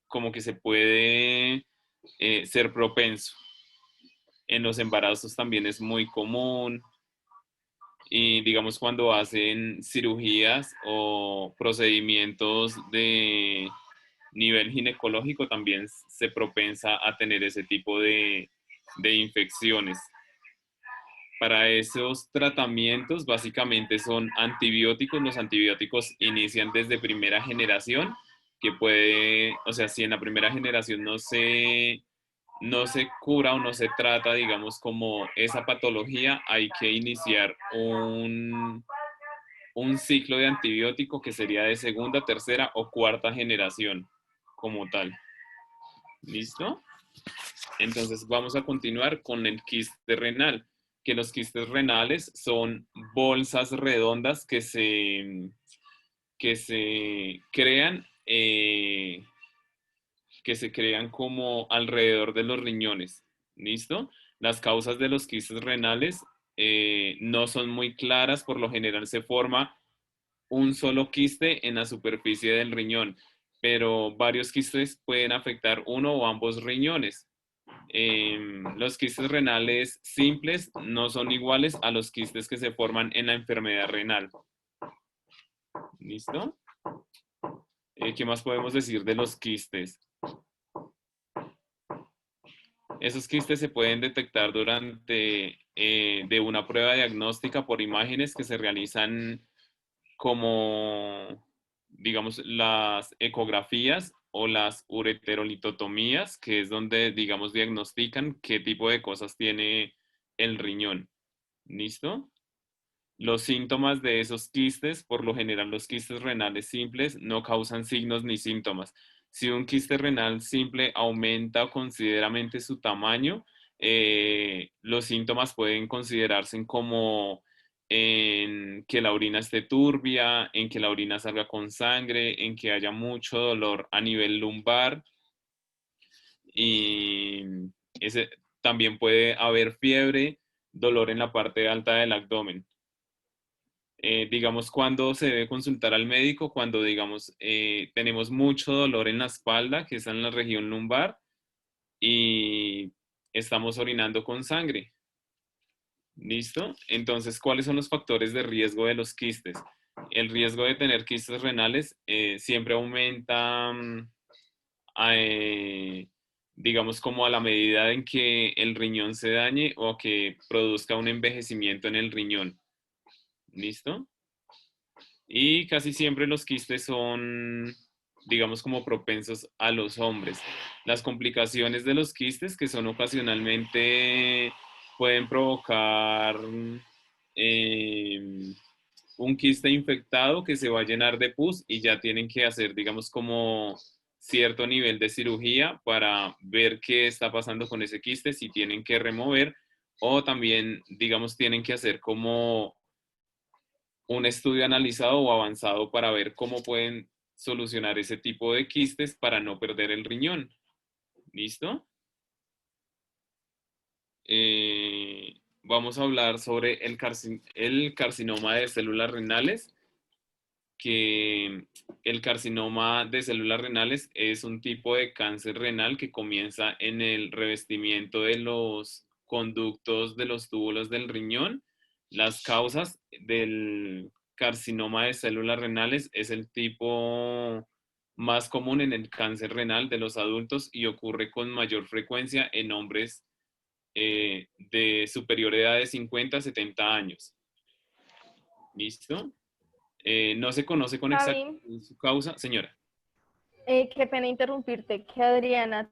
como que se puede ser propenso. En los embarazos también es muy común. Y digamos cuando hacen cirugías o procedimientos de nivel ginecológico también se propensa a tener ese tipo de infecciones. Para esos tratamientos básicamente son antibióticos. Los antibióticos inician desde primera generación, que puede, o sea, si en la primera generación no se cura o no se trata, digamos, como esa patología, hay que iniciar un ciclo de antibiótico que sería de segunda, tercera o cuarta generación como tal. ¿Listo? Entonces vamos a continuar con el quiste renal, que los quistes renales son bolsas redondas que se crean como alrededor de los riñones. ¿Listo? Las causas de los quistes renales no son muy claras, por lo general se forma un solo quiste en la superficie del riñón, pero varios quistes pueden afectar uno o ambos riñones. Los quistes renales simples no son iguales a los quistes que se forman en la enfermedad renal. ¿Listo? ¿Qué más podemos decir de los quistes? Esos quistes se pueden detectar durante de una prueba diagnóstica por imágenes que se realizan como, digamos, las ecografías o las ureterolitotomías, que es donde, digamos, diagnostican qué tipo de cosas tiene el riñón. ¿Listo? Los síntomas de esos quistes, por lo general los quistes renales simples no causan signos ni síntomas. Si un quiste renal simple aumenta considerablemente su tamaño, los síntomas pueden considerarse como en que la orina esté turbia, en que la orina salga con sangre, en que haya mucho dolor a nivel lumbar y también puede haber fiebre, dolor en la parte alta del abdomen. Digamos, cuando se debe consultar al médico, cuando, digamos, tenemos mucho dolor en la espalda, que está en la región lumbar, y estamos orinando con sangre. ¿Listo? Entonces, ¿cuáles son los factores de riesgo de los quistes? El riesgo de tener quistes renales siempre aumenta, digamos, como a la medida en que el riñón se dañe o que produzca un envejecimiento en el riñón. ¿Listo? Y casi siempre los quistes son, digamos, como propensos a los hombres. Las complicaciones de los quistes, que son ocasionalmente, pueden provocar un quiste infectado que se va a llenar de pus y ya tienen que hacer, digamos, como cierto nivel de cirugía para ver qué está pasando con ese quiste, si tienen que remover o también, digamos, tienen que hacer como un estudio analizado o avanzado para ver cómo pueden solucionar ese tipo de quistes para no perder el riñón. ¿Listo? Vamos a hablar sobre el carcinoma de células renales, que el carcinoma de células renales es un tipo de cáncer renal que comienza en el revestimiento de los conductos de los túbulos del riñón. Las causas del carcinoma de células renales es el tipo más común en el cáncer renal de los adultos y ocurre con mayor frecuencia en hombres de superior edad de 50 a 70 años. ¿Listo? No se conoce con Javi, exactitud su causa. Señora. qué pena interrumpirte, que Adriana.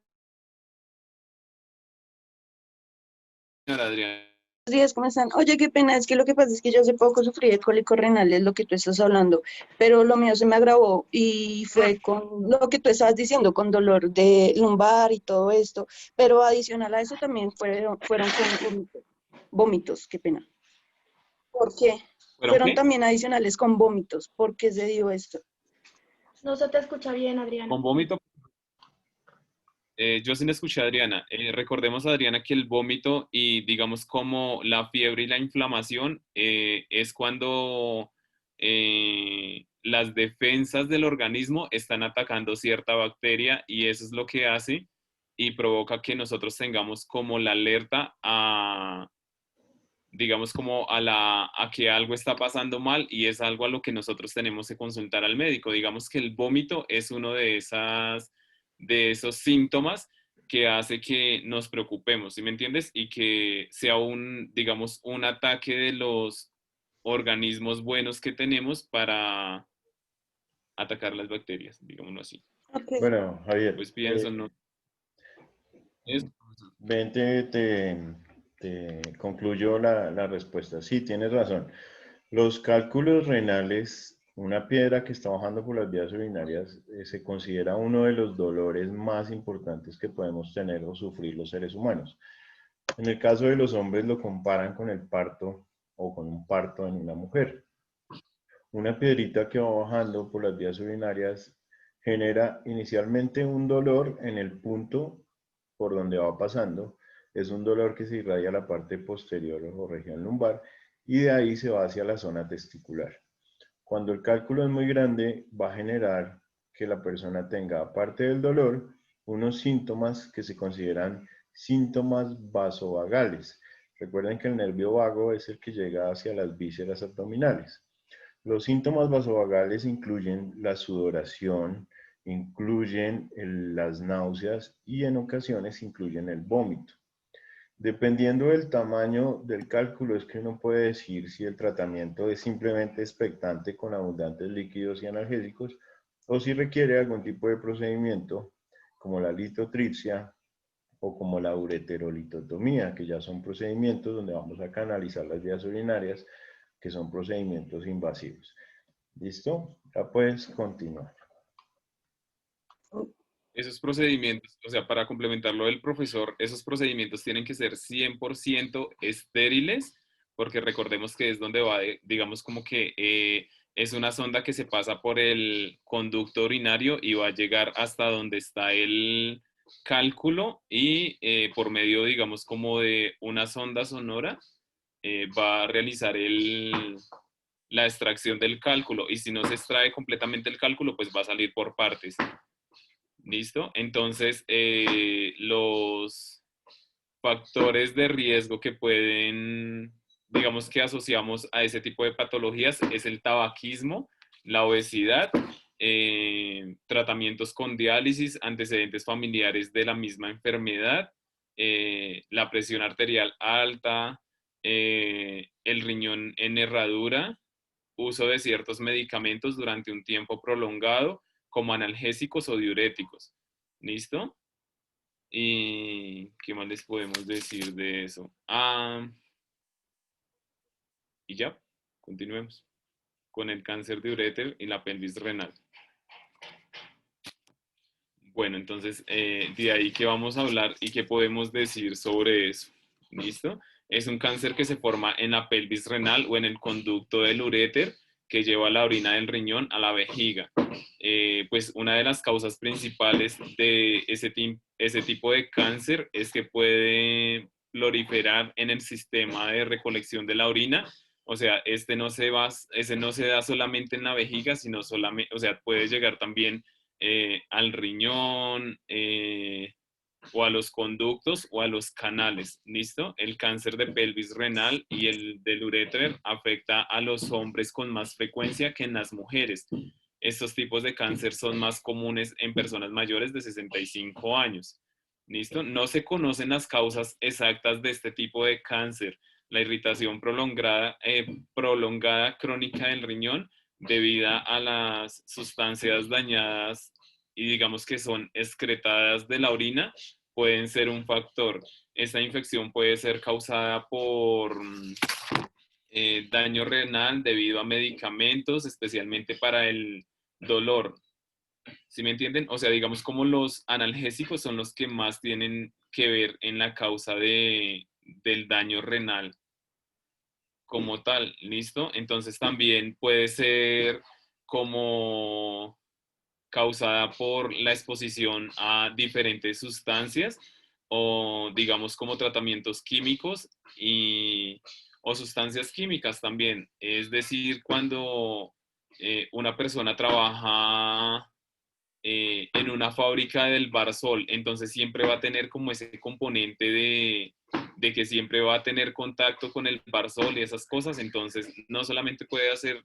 Señora Adriana. Buenos días, ¿cómo están? Oye, qué pena, es que lo que pasa es que yo hace poco sufrí de cólico renal, es lo que tú estás hablando, pero lo mío se me agravó y fue con lo que tú estabas diciendo, con dolor de lumbar y todo esto, pero adicional a eso también fueron con vómitos, qué pena. ¿Por qué? Fueron qué? también adicionales con vómitos, ¿por qué se dio esto? No se te escucha bien, Adriana. Con vómito. Yo sí le escuché a Adriana. Recordemos, Adriana, que el vómito y digamos como la fiebre y la inflamación es cuando las defensas del organismo están atacando cierta bacteria y eso es lo que hace y provoca que nosotros tengamos como la alerta a, digamos como a que algo está pasando mal y es algo a lo que nosotros tenemos que consultar al médico. Digamos que el vómito es uno de esos síntomas que hace que nos preocupemos, ¿sí me entiendes? Y que sea digamos, un ataque de los organismos buenos que tenemos para atacar las bacterias, digámoslo así. Okay. Bueno, Javier. Pues pienso, ¿no? Ven, te concluyo la respuesta. Sí, tienes razón. Los cálculos renales, una piedra que está bajando por las vías urinarias, se considera uno de los dolores más importantes que podemos tener o sufrir los seres humanos. En el caso de los hombres lo comparan con el parto o con un parto en una mujer. Una piedrita que va bajando por las vías urinarias genera inicialmente un dolor en el punto por donde va pasando. Es un dolor que se irradia a la parte posterior o región lumbar y de ahí se va hacia la zona testicular. Cuando el cálculo es muy grande, va a generar que la persona tenga, aparte del dolor, unos síntomas que se consideran síntomas vasovagales. Recuerden que el nervio vago es el que llega hacia las vísceras abdominales. Los síntomas vasovagales incluyen la sudoración, incluyen las náuseas y en ocasiones incluyen el vómito. Dependiendo del tamaño del cálculo es que uno puede decir si el tratamiento es simplemente expectante con abundantes líquidos y analgésicos o si requiere algún tipo de procedimiento como la litotripsia o como la ureterolitotomía, que ya son procedimientos donde vamos a canalizar las vías urinarias, que son procedimientos invasivos. ¿Listo? Ya puedes continuar. Esos procedimientos, o sea, para complementar lo del profesor, esos procedimientos tienen que ser 100% estériles, porque recordemos que es donde va, digamos como que es una sonda que se pasa por el conducto urinario y va a llegar hasta donde está el cálculo y por medio, digamos, como de una sonda sonora, va a realizar la extracción del cálculo y si no se extrae completamente el cálculo, pues va a salir por partes. ¿Listo? Entonces, los factores de riesgo que pueden, digamos que asociamos a ese tipo de patologías es el tabaquismo, la obesidad, tratamientos con diálisis, antecedentes familiares de la misma enfermedad, la presión arterial alta, el riñón en herradura, uso de ciertos medicamentos durante un tiempo prolongado, como analgésicos o diuréticos. ¿Listo? ¿Y qué más les podemos decir de eso? Y ya, continuemos con el cáncer de uréter y la pelvis renal. Bueno, entonces, de ahí que vamos a hablar y qué podemos decir sobre eso. ¿Listo? Es un cáncer que se forma en la pelvis renal o en el conducto del uréter que lleva la orina del riñón a la vejiga. Pues una de las causas principales de ese tipo de cáncer es que puede proliferar en el sistema de recolección de la orina. O sea, ese no se da solamente en la vejiga, sino solamente, o sea, puede llegar también al riñón, o a los conductos o a los canales, ¿listo? El cáncer de pelvis renal y el del uréter afecta a los hombres con más frecuencia que en las mujeres. Estos tipos de cáncer son más comunes en personas mayores de 65 años. ¿Listo? No se conocen las causas exactas de este tipo de cáncer. La irritación prolongada crónica del riñón debido a las sustancias dañadas y digamos que son excretadas de la orina pueden ser un factor. Esta infección puede ser causada por daño renal debido a medicamentos, especialmente para el dolor. ¿Sí me entienden? O sea, digamos como los analgésicos son los que más tienen que ver en la causa del daño renal como tal, ¿listo? Entonces también puede ser como causada por la exposición a diferentes sustancias o digamos como tratamientos químicos o sustancias químicas también. Es decir, cuando una persona trabaja en una fábrica del Barsol, entonces siempre va a tener como ese componente de que siempre va a tener contacto con el Barsol y esas cosas, entonces no solamente puede hacer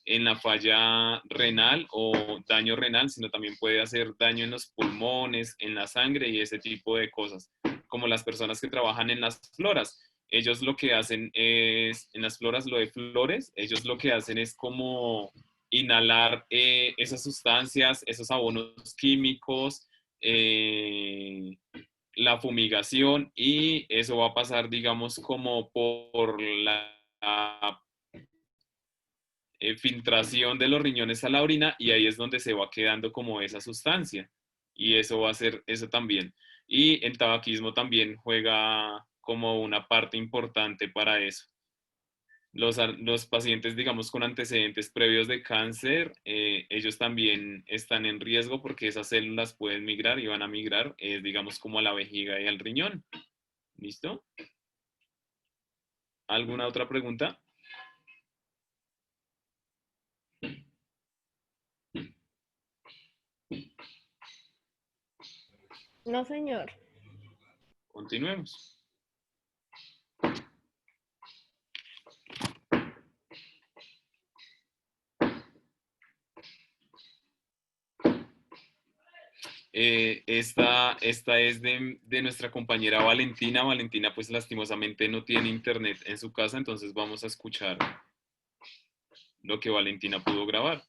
en la falla renal o daño renal, sino también puede hacer daño en los pulmones, en la sangre y ese tipo de cosas, como las personas que trabajan en las floras. Ellos lo que hacen es, en las floras, lo de flores, ellos lo que hacen es como inhalar esas sustancias, esos abonos químicos, la fumigación y eso va a pasar, digamos, como por la filtración de los riñones a la orina y ahí es donde se va quedando como esa sustancia y eso va a ser eso también. Y el tabaquismo también juega como una parte importante para eso. Los pacientes, digamos, con antecedentes previos de cáncer, ellos también están en riesgo porque esas células pueden migrar y van a migrar, digamos, como a la vejiga y al riñón. ¿Listo? ¿Alguna otra pregunta? No, señor. Continuemos. Esta es de nuestra compañera Valentina. Valentina, pues lastimosamente no tiene internet en su casa, entonces vamos a escuchar lo que Valentina pudo grabar.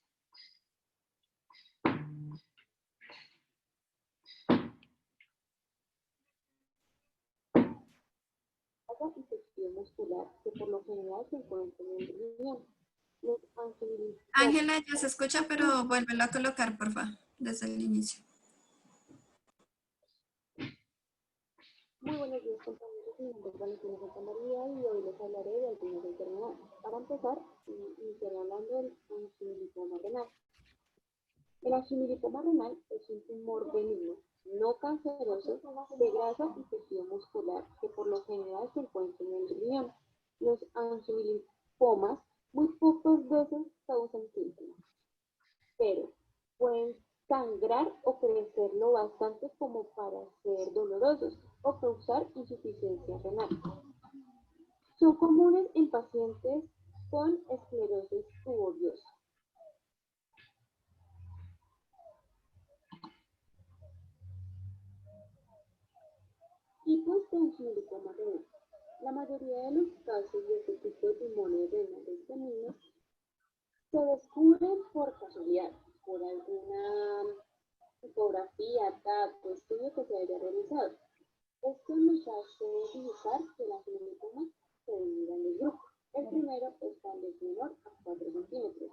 Y tejido muscular que por lo general se encuentra en el riñón. Los angiolinfomas. Ángela, ya se escucha, pero vuélvelo a colocar, por favor, desde el inicio. Muy buenos días, compañeros. Mi nombre es Valentina Santamaría y hoy les hablaré de algunas enfermedades. Para empezar, iniciaré hablando del angiolinfoma renal. El angiolinfoma renal es un tumor benigno, no canceroso, de grasa y tejido muscular que por lo general se encuentra en el riñón. Los angiolinfomas muy pocas veces causan síntomas, pero pueden sangrar o crecer lo bastante como para ser dolorosos o causar insuficiencia renal. Son comunes en pacientes con esclerosis tuberosa. Tipos de angiolinfoma renal. La mayoría de los casos de este tipo de tumores renales benignos se descubren por casualidad, por alguna ecografía, TAC o estudio que se haya realizado. Esto nos hace indicar que el angiolinfoma se divide en dos grupos. El primero es cuando es menor a 4 centímetros,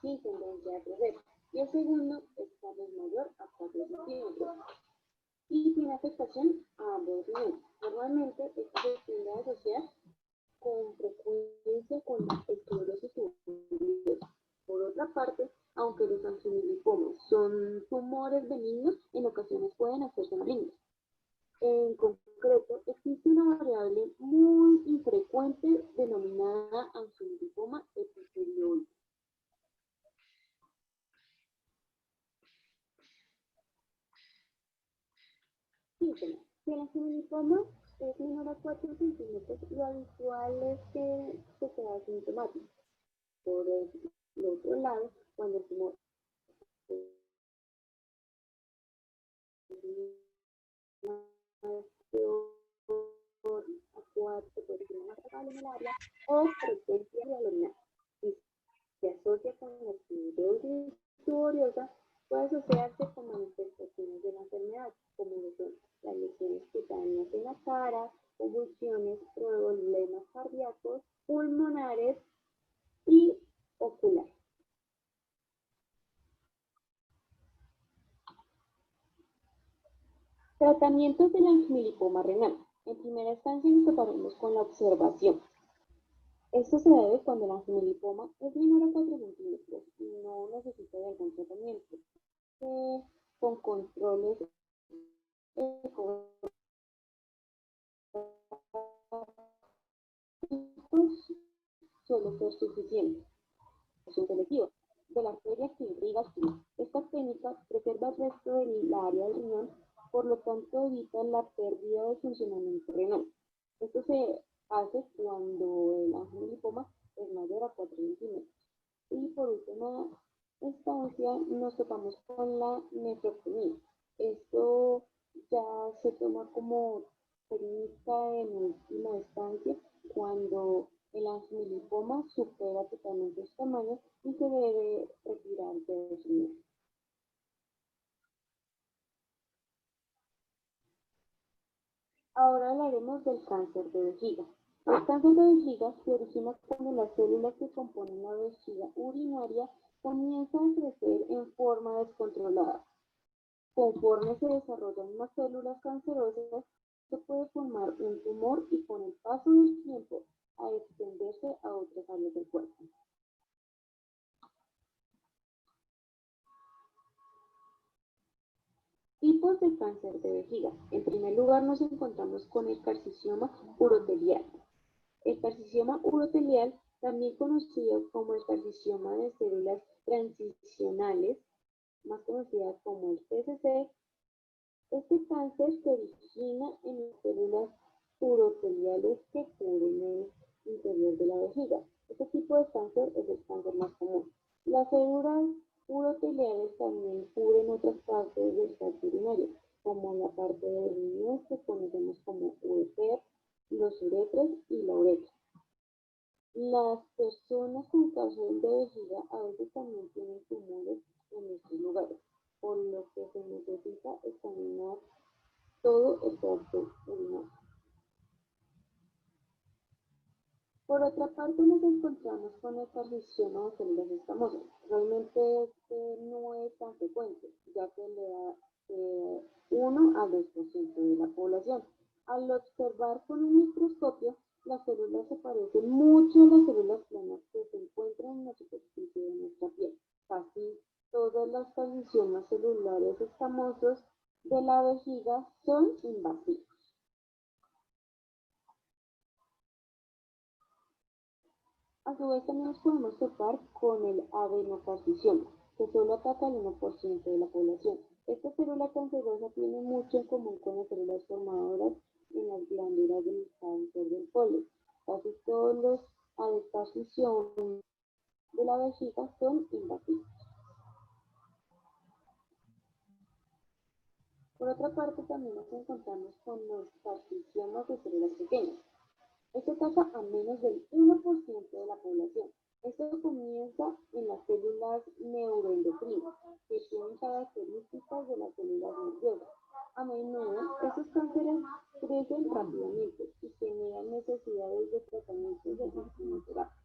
sin tendencia a crecer, y el segundo es cuando es mayor a 4 centímetros y tiene afectación a ambos riñones. Normalmente esto se tiende a asociar con frecuencia con la esclerosis tuberosa. Por otra parte, aunque los angiolinfomas son tumores benignos, en ocasiones pueden hacerse malignos. En concreto, existe una variable muy infrecuente denominada angiolinfoma epitelioide. Sí, funciona. Si el angiolipoma es menor a 4 centímetros, lo habitual es que se quede asintomático. Por el otro lado, cuando el tumor en el área o presencia de alumna. Si se asocia con la esclerosis tuberosa, puede asociarse con manifestaciones de la enfermedad, como son las lesiones cutáneas en la cara, convulsiones, problemas cardíacos, pulmonares y oculares. Tratamientos del angiolipoma renal. En primera instancia nos preparamos con la observación. Esto se debe cuando el angiolipoma es menor a 4 centímetros y no necesita de algún tratamiento, con controles suele ser suficiente. Acción selectiva de la arteria que irriga el riñón. Esta técnica preserva el resto del área del riñón, por lo tanto evita la pérdida de funcionamiento renal. Esto se hace cuando el angiolipoma es mayor a 4 centímetros. Y por última instancia nos topamos con la nefrectomía. Esto ya se toma como técnica en última instancia cuando el angiolipoma supera totalmente su tamaño y se debe retirar de los riñones. Ahora hablaremos del cáncer de vejiga. El cáncer de vejiga se origina cuando las células que componen la vejiga urinaria comienzan a crecer en forma descontrolada. Conforme se desarrollan más células cancerosas, se puede formar un tumor y con el paso del tiempo a extenderse a otras áreas del cuerpo. Tipos de cáncer de vejiga. En primer lugar nos encontramos con el carcinoma urotelial. El carcinoma urotelial, también conocido como el carcinoma de células transicionales, más conocida como el TCC, este cáncer se origina en las células uroteliales que cubren el interior de la vejiga. Este tipo de cáncer es el cáncer más común. Las células uroteliales también cubren otras partes del tracto urinario, como la parte del riñón que conocemos como ureter, los uretres y la uretra. Las personas con cáncer de vejiga a veces también tienen tumores en estos lugares, por lo que se necesita examinar todo el tracto urinario. Por otra parte, nos encontramos con el carcinoma de células escamosas. Realmente este no es tan frecuente, ya que le da 1 al 2% de la población. Al observar con un microscopio, las células se parecen mucho a las células planas que se encuentran en la superficie de nuestra piel. Casi todas las carcinomas celulares escamosos de la vejiga son invasivos. A su vez también nos podemos topar con el adenocarcinoma, que solo ataca al 1% de la población. Esta célula cancerosa tiene mucho en común con las células formadoras en las glándulas del cáncer del colon. Casi todos los adenocarcinomas de la vejiga son invasivos. Por otra parte, también nos encontramos con los carcinomas de células pequeñas. Esto ataca a menos del 1% de la población. Esto comienza en las células neuroendocrinas, que tienen características de las células nerviosas. A menudo, estos cánceres crecen rápidamente y generan necesidades de tratamientos de quimioterapia.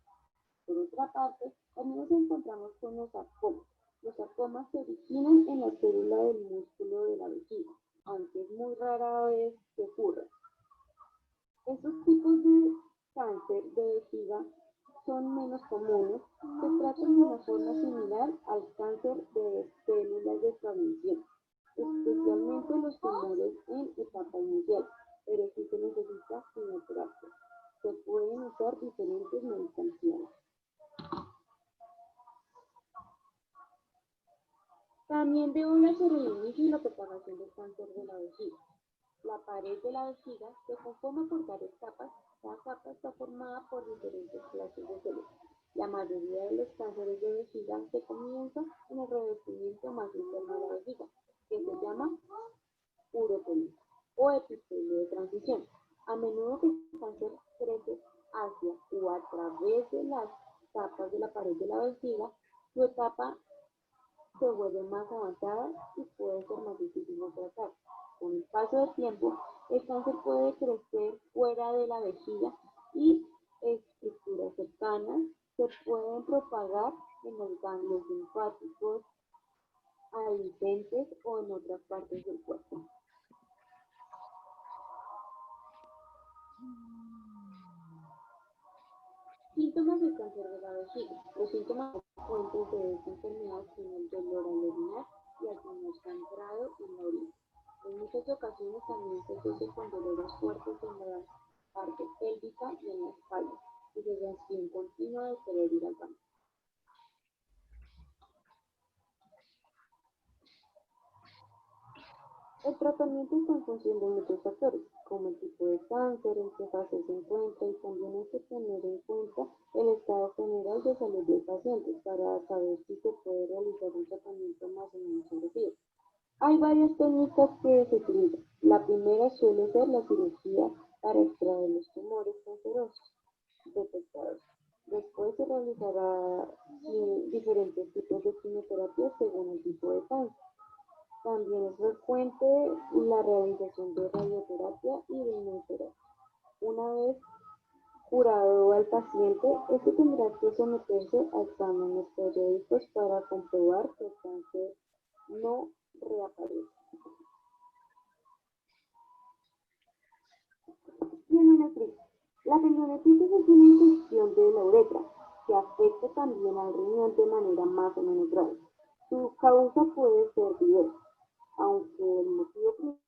Por otra parte, también nos encontramos con los sarcomas. Los sarcomas se originan en la célula del músculo de la vejiga, aunque es muy rara vez que ocurra. Estos tipos de cáncer de vejiga son menos comunes, se tratan de una forma similar al cáncer de células de transmisión, especialmente los tumores en etapa inicial, pero sí se necesita quimioterapia. Se pueden usar diferentes medicaciones. También debo hablar sobre el inicio y la propagación del cáncer de la vejiga. La pared de la vejiga se conforma por varias capas. Cada capa está formada por diferentes clases de células. La mayoría de los cánceres de vejiga se comienza en el revestimiento más interno de la vejiga, que se llama urotelio o epitelio de transición. A menudo que el cáncer crece hacia o a través de las capas de la pared de la vejiga, su etapa se vuelve más avanzada y puede ser más difícil de tratar. Con el paso del tiempo, el cáncer puede crecer fuera de la vejiga y estructuras cercanas se pueden propagar en los ganglios linfáticos adyacentes o en otras partes del cuerpo. Síntomas de cáncer de la vejiga. Los síntomas frecuentes de esta enfermedad son el dolor al orinar y algunos sangrado en la orina. En muchas ocasiones también se asocia con dolores fuertes en la parte pélvica y en la espalda, y sensación continua de querer ir al baño. El tratamiento está en función de muchos factores, como el tipo de cáncer, en qué fase se encuentra, y también hay que tener en cuenta el estado general de salud del paciente para saber si se puede realizar un tratamiento más o menos agresivo. Hay varias técnicas que se utilizan. La primera suele ser la cirugía para extraer los tumores cancerosos detectados. Después se realizará diferentes tipos de quimioterapia según el tipo de cáncer. También es frecuente la realización de radioterapia y de inmunoterapia. Una vez curado al paciente, este tendrá que someterse a exámenes periódicos para comprobar que el cáncer no reaparece. Pielonefritis. La pielonefritis es una infección de la uretra que afecta también al riñón de manera más o menos grave. Su causa puede ser diversa, aunque el motivo principal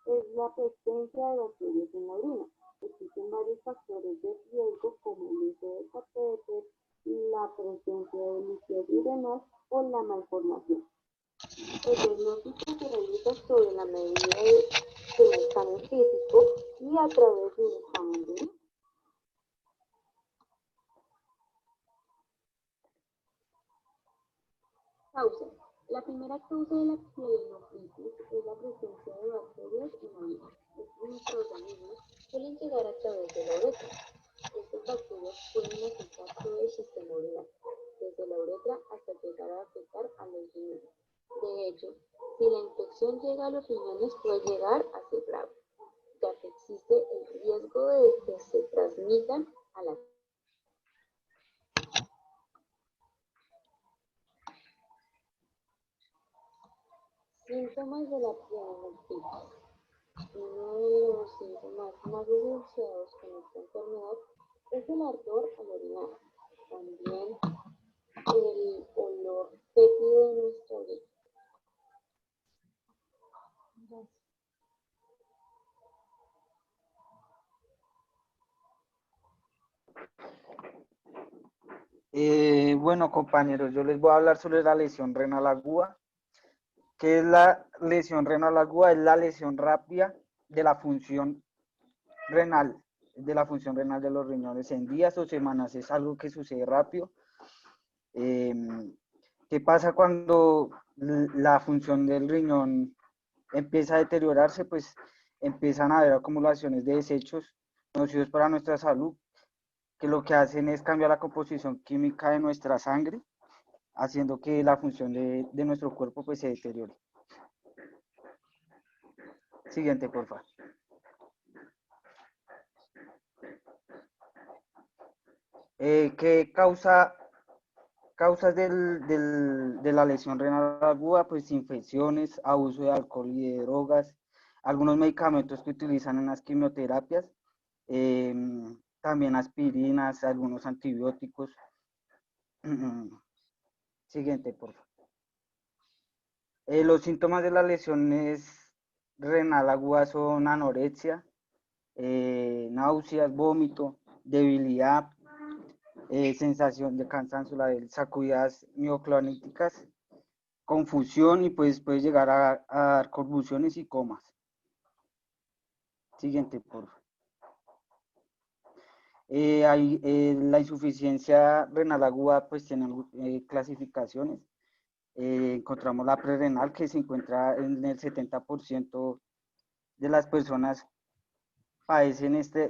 es la presencia de bacterias en la orina. Existen varios factores de riesgo como el uso de catéter, la presencia de litiasis renal o la malformación. El diagnóstico se realiza sobre la medida de un escáner físico y a través de un examen de orina. Causa. La primera causa de la pielonefritis es la presencia de bacterias en la orina. Estos microorganismos suelen llegar a través de la uretra. Estas bacterias pueden afectar todo el sistema urinario, desde la uretra hasta llegar a afectar a los riñones. De hecho, si la infección llega a los riñones puede llegar a ser grave, ya que existe el riesgo de que se transmitan a la síntomas de la pielonefritis. Uno de los síntomas más asociados con esta enfermedad es el ardor al orinar. También el olor fétido de nuestra orina. Bueno, compañeros, yo les voy a hablar sobre la lesión renal aguda. ¿Qué es la lesión renal aguda? Es la lesión rápida de la función renal, de los riñones en días o semanas. Es algo que sucede rápido. ¿Qué pasa cuando la función del riñón empieza a deteriorarse? Pues empiezan a haber acumulaciones de desechos nocivos para nuestra salud, que lo que hacen es cambiar la composición química de nuestra sangre, haciendo que la función de nuestro cuerpo pues se deteriore. Siguiente, por favor. ¿Qué causas de la lesión renal aguda? Pues infecciones, abuso de alcohol y de drogas, algunos medicamentos que utilizan en las quimioterapias, también aspirinas, algunos antibióticos. Siguiente, por favor. Los síntomas de las lesiones renal aguda son anorexia, náuseas, vómito, debilidad, sensación de cansancio, sacudidas mioclónicas, confusión y pues puede llegar a dar convulsiones y comas. Siguiente, por favor. La insuficiencia renal aguda pues tiene clasificaciones. Encontramos la prerrenal, que se encuentra en el 70% de las personas padecen esta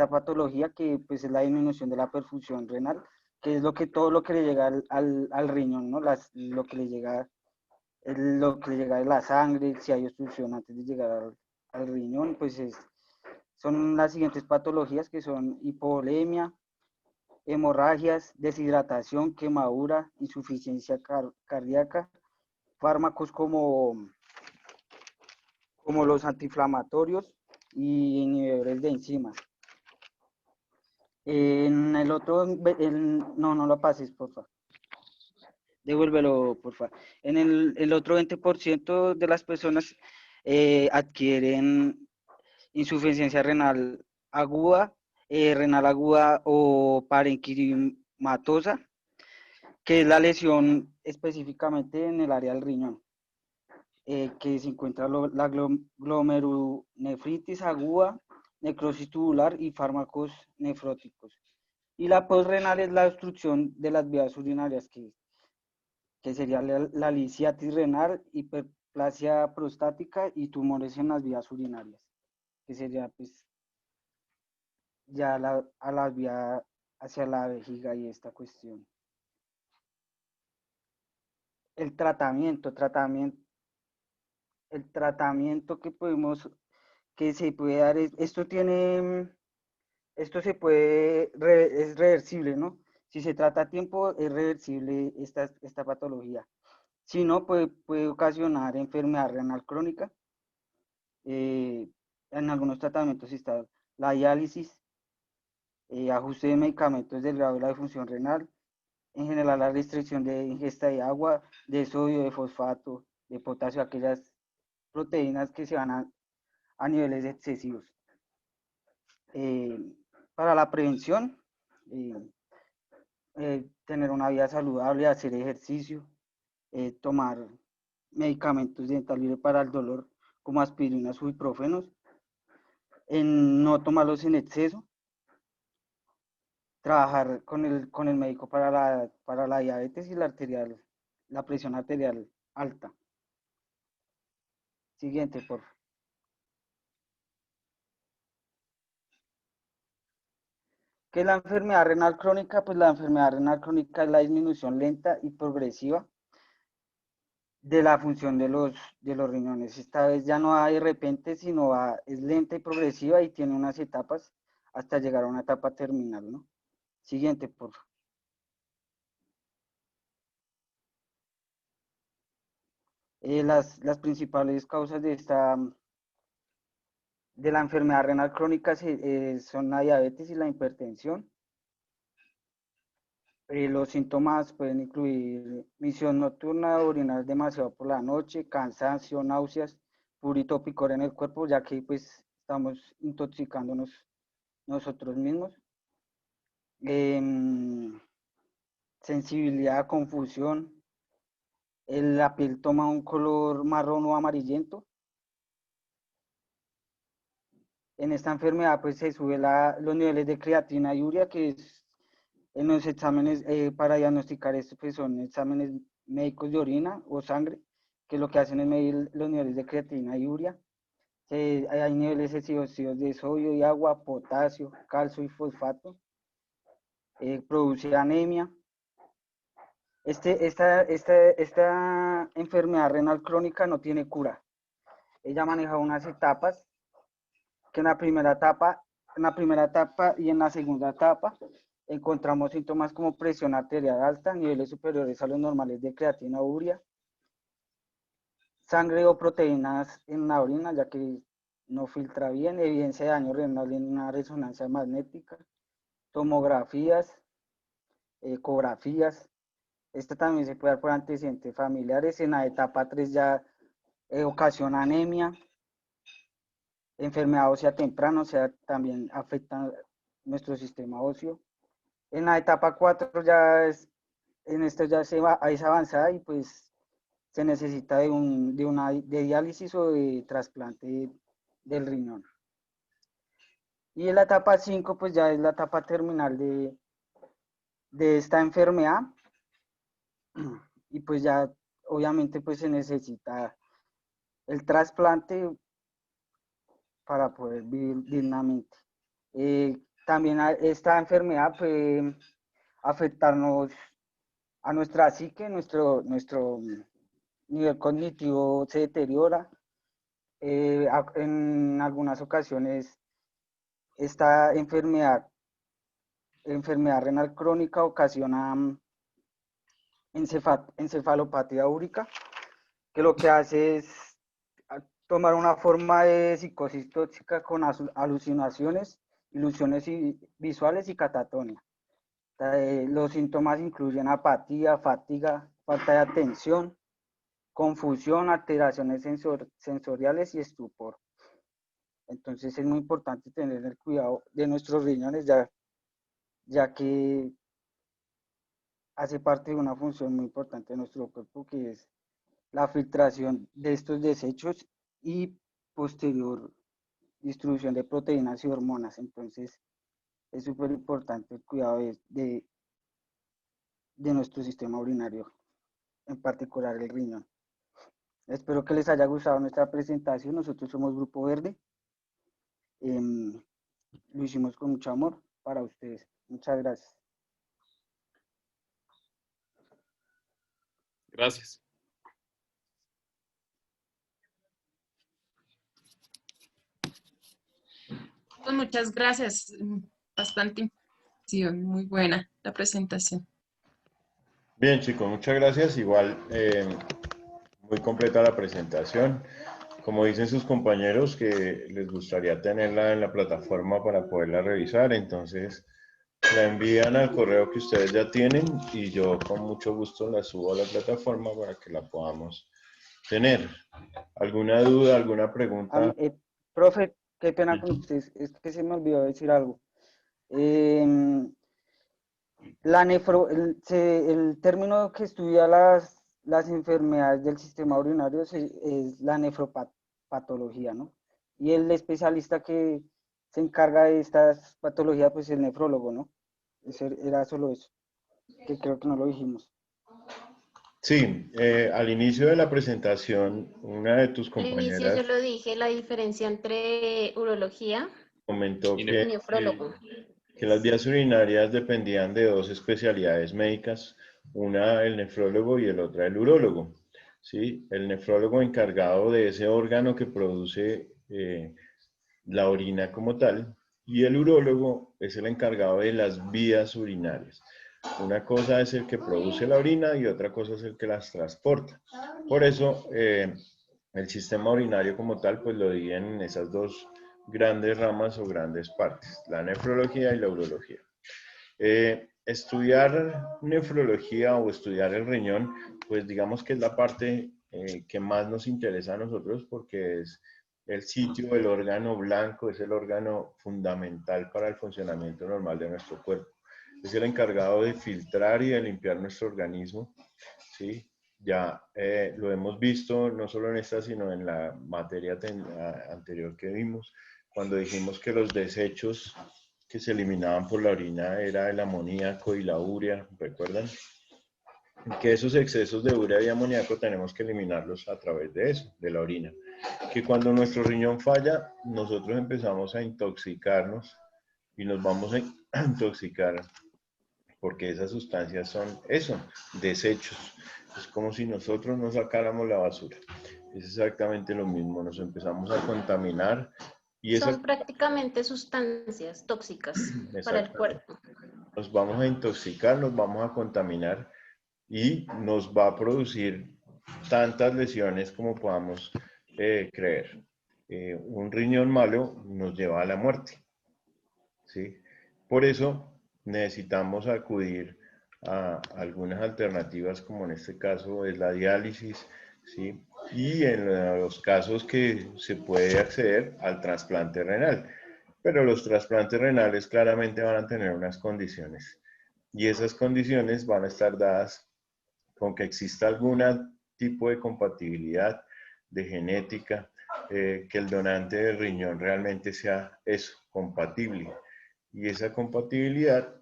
patología, que pues es la disminución de la perfusión renal, que es todo lo que le llega al riñón, ¿no? Lo que le llega de la sangre, si hay obstrucción antes de llegar al riñón, pues son las siguientes patologías, que son hipovolemia, hemorragias, deshidratación, quemadura, insuficiencia cardíaca, fármacos como los antiinflamatorios y inhibidores de enzimas. En el otro, no lo pases, por favor. Devuélvelo, por favor. En el otro 20% de las personas adquieren insuficiencia renal aguda o parenquimatosa, que es la lesión específicamente en el área del riñón, que se encuentra la glomerulonefritis aguda, necrosis tubular y fármacos nefróticos. Y la postrenal es la obstrucción de las vías urinarias, que sería la lisiatis renal, hiperplasia prostática y tumores en las vías urinarias, que sería pues ya a la vía hacia la vejiga y esta cuestión. El tratamiento que se puede dar es reversible, ¿no? Si se trata a tiempo, es reversible esta patología. Si no, puede ocasionar enfermedad renal crónica. En algunos tratamientos está la diálisis, ajuste de medicamentos del grado de la disfunción renal, en general la restricción de ingesta de agua, de sodio, de fosfato, de potasio, aquellas proteínas que se van a niveles excesivos. Para la prevención, tener una vida saludable, hacer ejercicio, tomar medicamentos de venta libre para el dolor, como aspirinas o ibuprofenos, no tomarlos en exceso, trabajar con el médico para la diabetes y la presión arterial alta. Siguiente, por favor. ¿Qué es la enfermedad renal crónica? Pues la enfermedad renal crónica es la disminución lenta y progresiva de la función de los riñones. Esta vez ya no hay de repente, sino es lenta y progresiva y tiene unas etapas hasta llegar a una etapa terminal, ¿no? Siguiente, por favor. Las principales causas de la enfermedad renal crónica son la diabetes y la hipertensión. Los síntomas pueden incluir misión nocturna, orinar demasiado por la noche, cansancio, náuseas, prurito o picor en el cuerpo, ya que pues estamos intoxicándonos nosotros mismos. Sensibilidad, confusión, la piel toma un color marrón o amarillento. En esta enfermedad pues se suben los niveles de creatina y urea, que es en los exámenes para diagnosticar esto, pues son exámenes médicos de orina o sangre, que lo que hacen es medir los niveles de creatina y urea. Hay niveles excesivos de sodio y agua, potasio, calcio y fosfato. Produce anemia. Esta enfermedad renal crónica no tiene cura. Ella maneja unas etapas, que en la primera etapa y en la segunda etapa encontramos síntomas como presión arterial alta, niveles superiores a los normales de creatina o urea, sangre o proteínas en la orina, ya que no filtra bien, evidencia de daño renal en una resonancia magnética, tomografías, ecografías. Esta también se puede dar por antecedentes familiares. En la etapa 3 ya ocasiona anemia, enfermedad ósea temprana, o sea, también afecta nuestro sistema óseo. En la etapa 4 es avanzada y pues se necesita de diálisis o de trasplante del riñón. Y en la etapa 5, pues ya es la etapa terminal de esta enfermedad. Y pues ya, obviamente, pues se necesita el trasplante para poder vivir dignamente. También esta enfermedad puede afectarnos a nuestra psique, nuestro nivel cognitivo se deteriora. En algunas ocasiones esta enfermedad renal crónica ocasiona encefalopatía úrica, que lo que hace es tomar una forma de psicosis tóxica con alucinaciones, ilusiones visuales y catatonia. Los síntomas incluyen apatía, fatiga, falta de atención, confusión, alteraciones sensoriales y estupor. Entonces es muy importante tener el cuidado de nuestros riñones, ya que hace parte de una función muy importante de nuestro cuerpo, que es la filtración de estos desechos y posterior distribución de proteínas y hormonas. Entonces es súper importante el cuidado de nuestro sistema urinario, en particular el riñón. Espero que les haya gustado nuestra presentación. Nosotros somos Grupo Verde. Lo hicimos con mucho amor para ustedes. Muchas gracias. Gracias. Pues muchas gracias. Bastante información, muy buena la presentación. Bien, chicos, muchas gracias. Igual, muy completa la presentación. Como dicen sus compañeros, que les gustaría tenerla en la plataforma para poderla revisar, entonces la envían al correo que ustedes ya tienen y yo con mucho gusto la subo a la plataforma para que la podamos tener. ¿Alguna duda, alguna pregunta? Profe, qué pena con ustedes, es que se me olvidó decir algo. El término que estudia las enfermedades del sistema urinario es la nefropatología, ¿no? Y el especialista que se encarga de estas patologías, pues el nefrólogo, ¿no? Era solo eso, que creo que no lo dijimos. Sí, al inicio de la presentación, una de tus Al inicio compañeras yo lo dije, la diferencia entre urología comentó y nefrólogo. que las vías urinarias dependían de dos especialidades médicas, una el nefrólogo y el otra el urólogo. ¿Sí? El nefrólogo encargado de ese órgano que produce la orina como tal, y el urólogo es el encargado de las vías urinarias. Una cosa es el que produce la orina y otra cosa es el que las transporta. Por eso, el sistema urinario como tal, pues lo dividen en esas dos grandes ramas o grandes partes, la nefrología y la urología. Estudiar nefrología o estudiar el riñón, pues digamos que es la parte que más nos interesa a nosotros porque es el sitio, el órgano blanco, es el órgano fundamental para el funcionamiento normal de nuestro cuerpo. Es el encargado de filtrar y de limpiar nuestro organismo, ¿sí? Ya lo hemos visto no solo en esta, sino en la materia anterior que vimos, cuando dijimos que los desechos que se eliminaban por la orina era el amoníaco y la urea, ¿recuerdan? Que esos excesos de urea y amoníaco tenemos que eliminarlos a través de eso, de la orina. Que cuando nuestro riñón falla, nosotros empezamos a intoxicarnos y nos vamos a intoxicar porque esas sustancias son eso, desechos. Es como si nosotros no sacáramos la basura. Es exactamente lo mismo, nos empezamos a contaminar. Y son prácticamente sustancias tóxicas para el cuerpo. Nos vamos a intoxicar, nos vamos a contaminar y nos va a producir tantas lesiones como podamos creer. Un riñón malo nos lleva a la muerte, ¿sí? Por eso necesitamos acudir a algunas alternativas, como en este caso es la diálisis, ¿sí? Y en los casos que se puede acceder al trasplante renal. Pero los trasplantes renales claramente van a tener unas condiciones. Y esas condiciones van a estar dadas con que exista algún tipo de compatibilidad, de genética, que el donante del riñón realmente sea eso, compatible. Y esa compatibilidad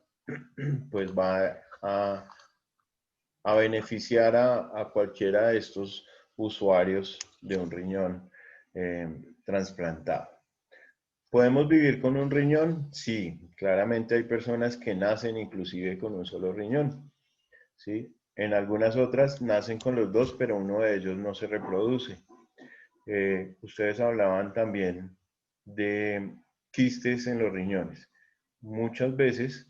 pues va a beneficiar a cualquiera de estos usuarios de un riñón trasplantado. ¿Podemos vivir con un riñón? Sí, claramente hay personas que nacen inclusive con un solo riñón, ¿sí? En algunas otras nacen con los dos, pero uno de ellos no se reproduce. Ustedes hablaban también de quistes en los riñones. Muchas veces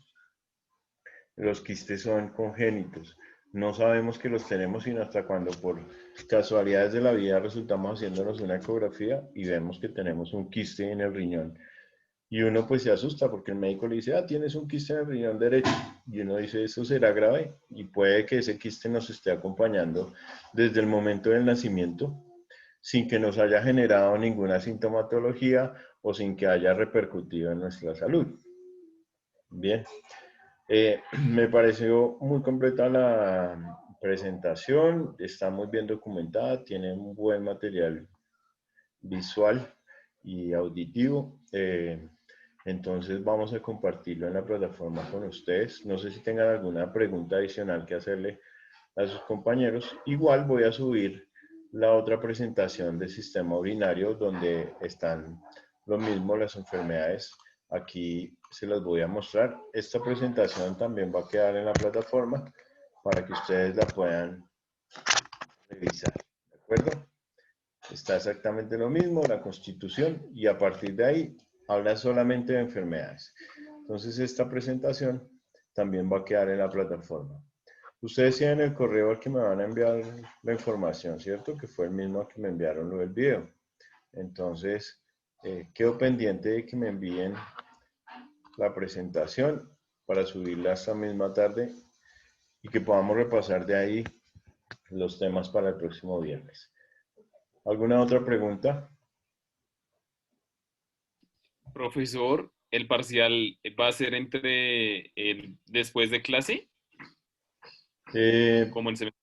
los quistes son congénitos. No sabemos que los tenemos sino hasta cuando por casualidades de la vida resultamos haciéndonos una ecografía y vemos que tenemos un quiste en el riñón. Y uno pues se asusta porque el médico le dice, tienes un quiste en el riñón derecho. Y uno dice, ¿eso será grave? Y puede que ese quiste nos esté acompañando desde el momento del nacimiento, sin que nos haya generado ninguna sintomatología o sin que haya repercutido en nuestra salud. Bien. Me pareció muy completa la presentación, está muy bien documentada, tiene un buen material visual y auditivo. Entonces vamos a compartirlo en la plataforma con ustedes. No sé si tengan alguna pregunta adicional que hacerle a sus compañeros. Igual voy a subir la otra presentación del sistema urinario donde están lo mismo las enfermedades. Aquí se las voy a mostrar. Esta presentación también va a quedar en la plataforma para que ustedes la puedan revisar. ¿De acuerdo? Está exactamente lo mismo, la constitución, y a partir de ahí habla solamente de enfermedades. Entonces esta presentación también va a quedar en la plataforma. Ustedes tienen el correo al que me van a enviar la información, ¿cierto? Que fue el mismo al que me enviaron lo del video. Entonces, quedo pendiente de que me envíen la presentación para subirla esta misma tarde y que podamos repasar de ahí los temas para el próximo viernes. ¿Alguna otra pregunta? Profesor, ¿el parcial va a ser después de clase? Como el semestre.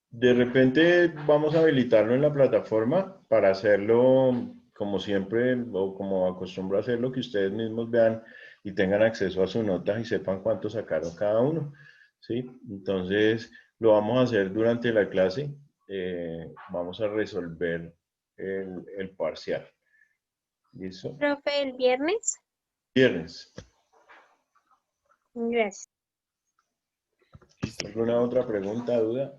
De repente vamos a habilitarlo en la plataforma para hacerlo como siempre o como acostumbro a hacerlo, que ustedes mismos vean y tengan acceso a su nota y sepan cuánto sacaron cada uno, ¿sí? Entonces lo vamos a hacer durante la clase, vamos a resolver el parcial. ¿Listo? Profe, ¿el viernes? Viernes. Gracias. ¿Alguna otra pregunta, duda?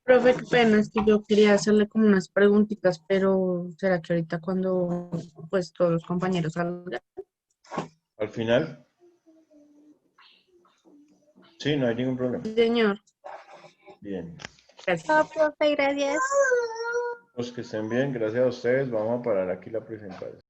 Profe, qué pena, es que yo quería hacerle como unas preguntitas, pero ¿será que ahorita cuando pues todos los compañeros salgan? ¿Al final? Sí, no hay ningún problema. Señor. Bien. Gracias. No, profe, gracias. Los que estén bien, gracias a ustedes. Vamos a parar aquí la presentación.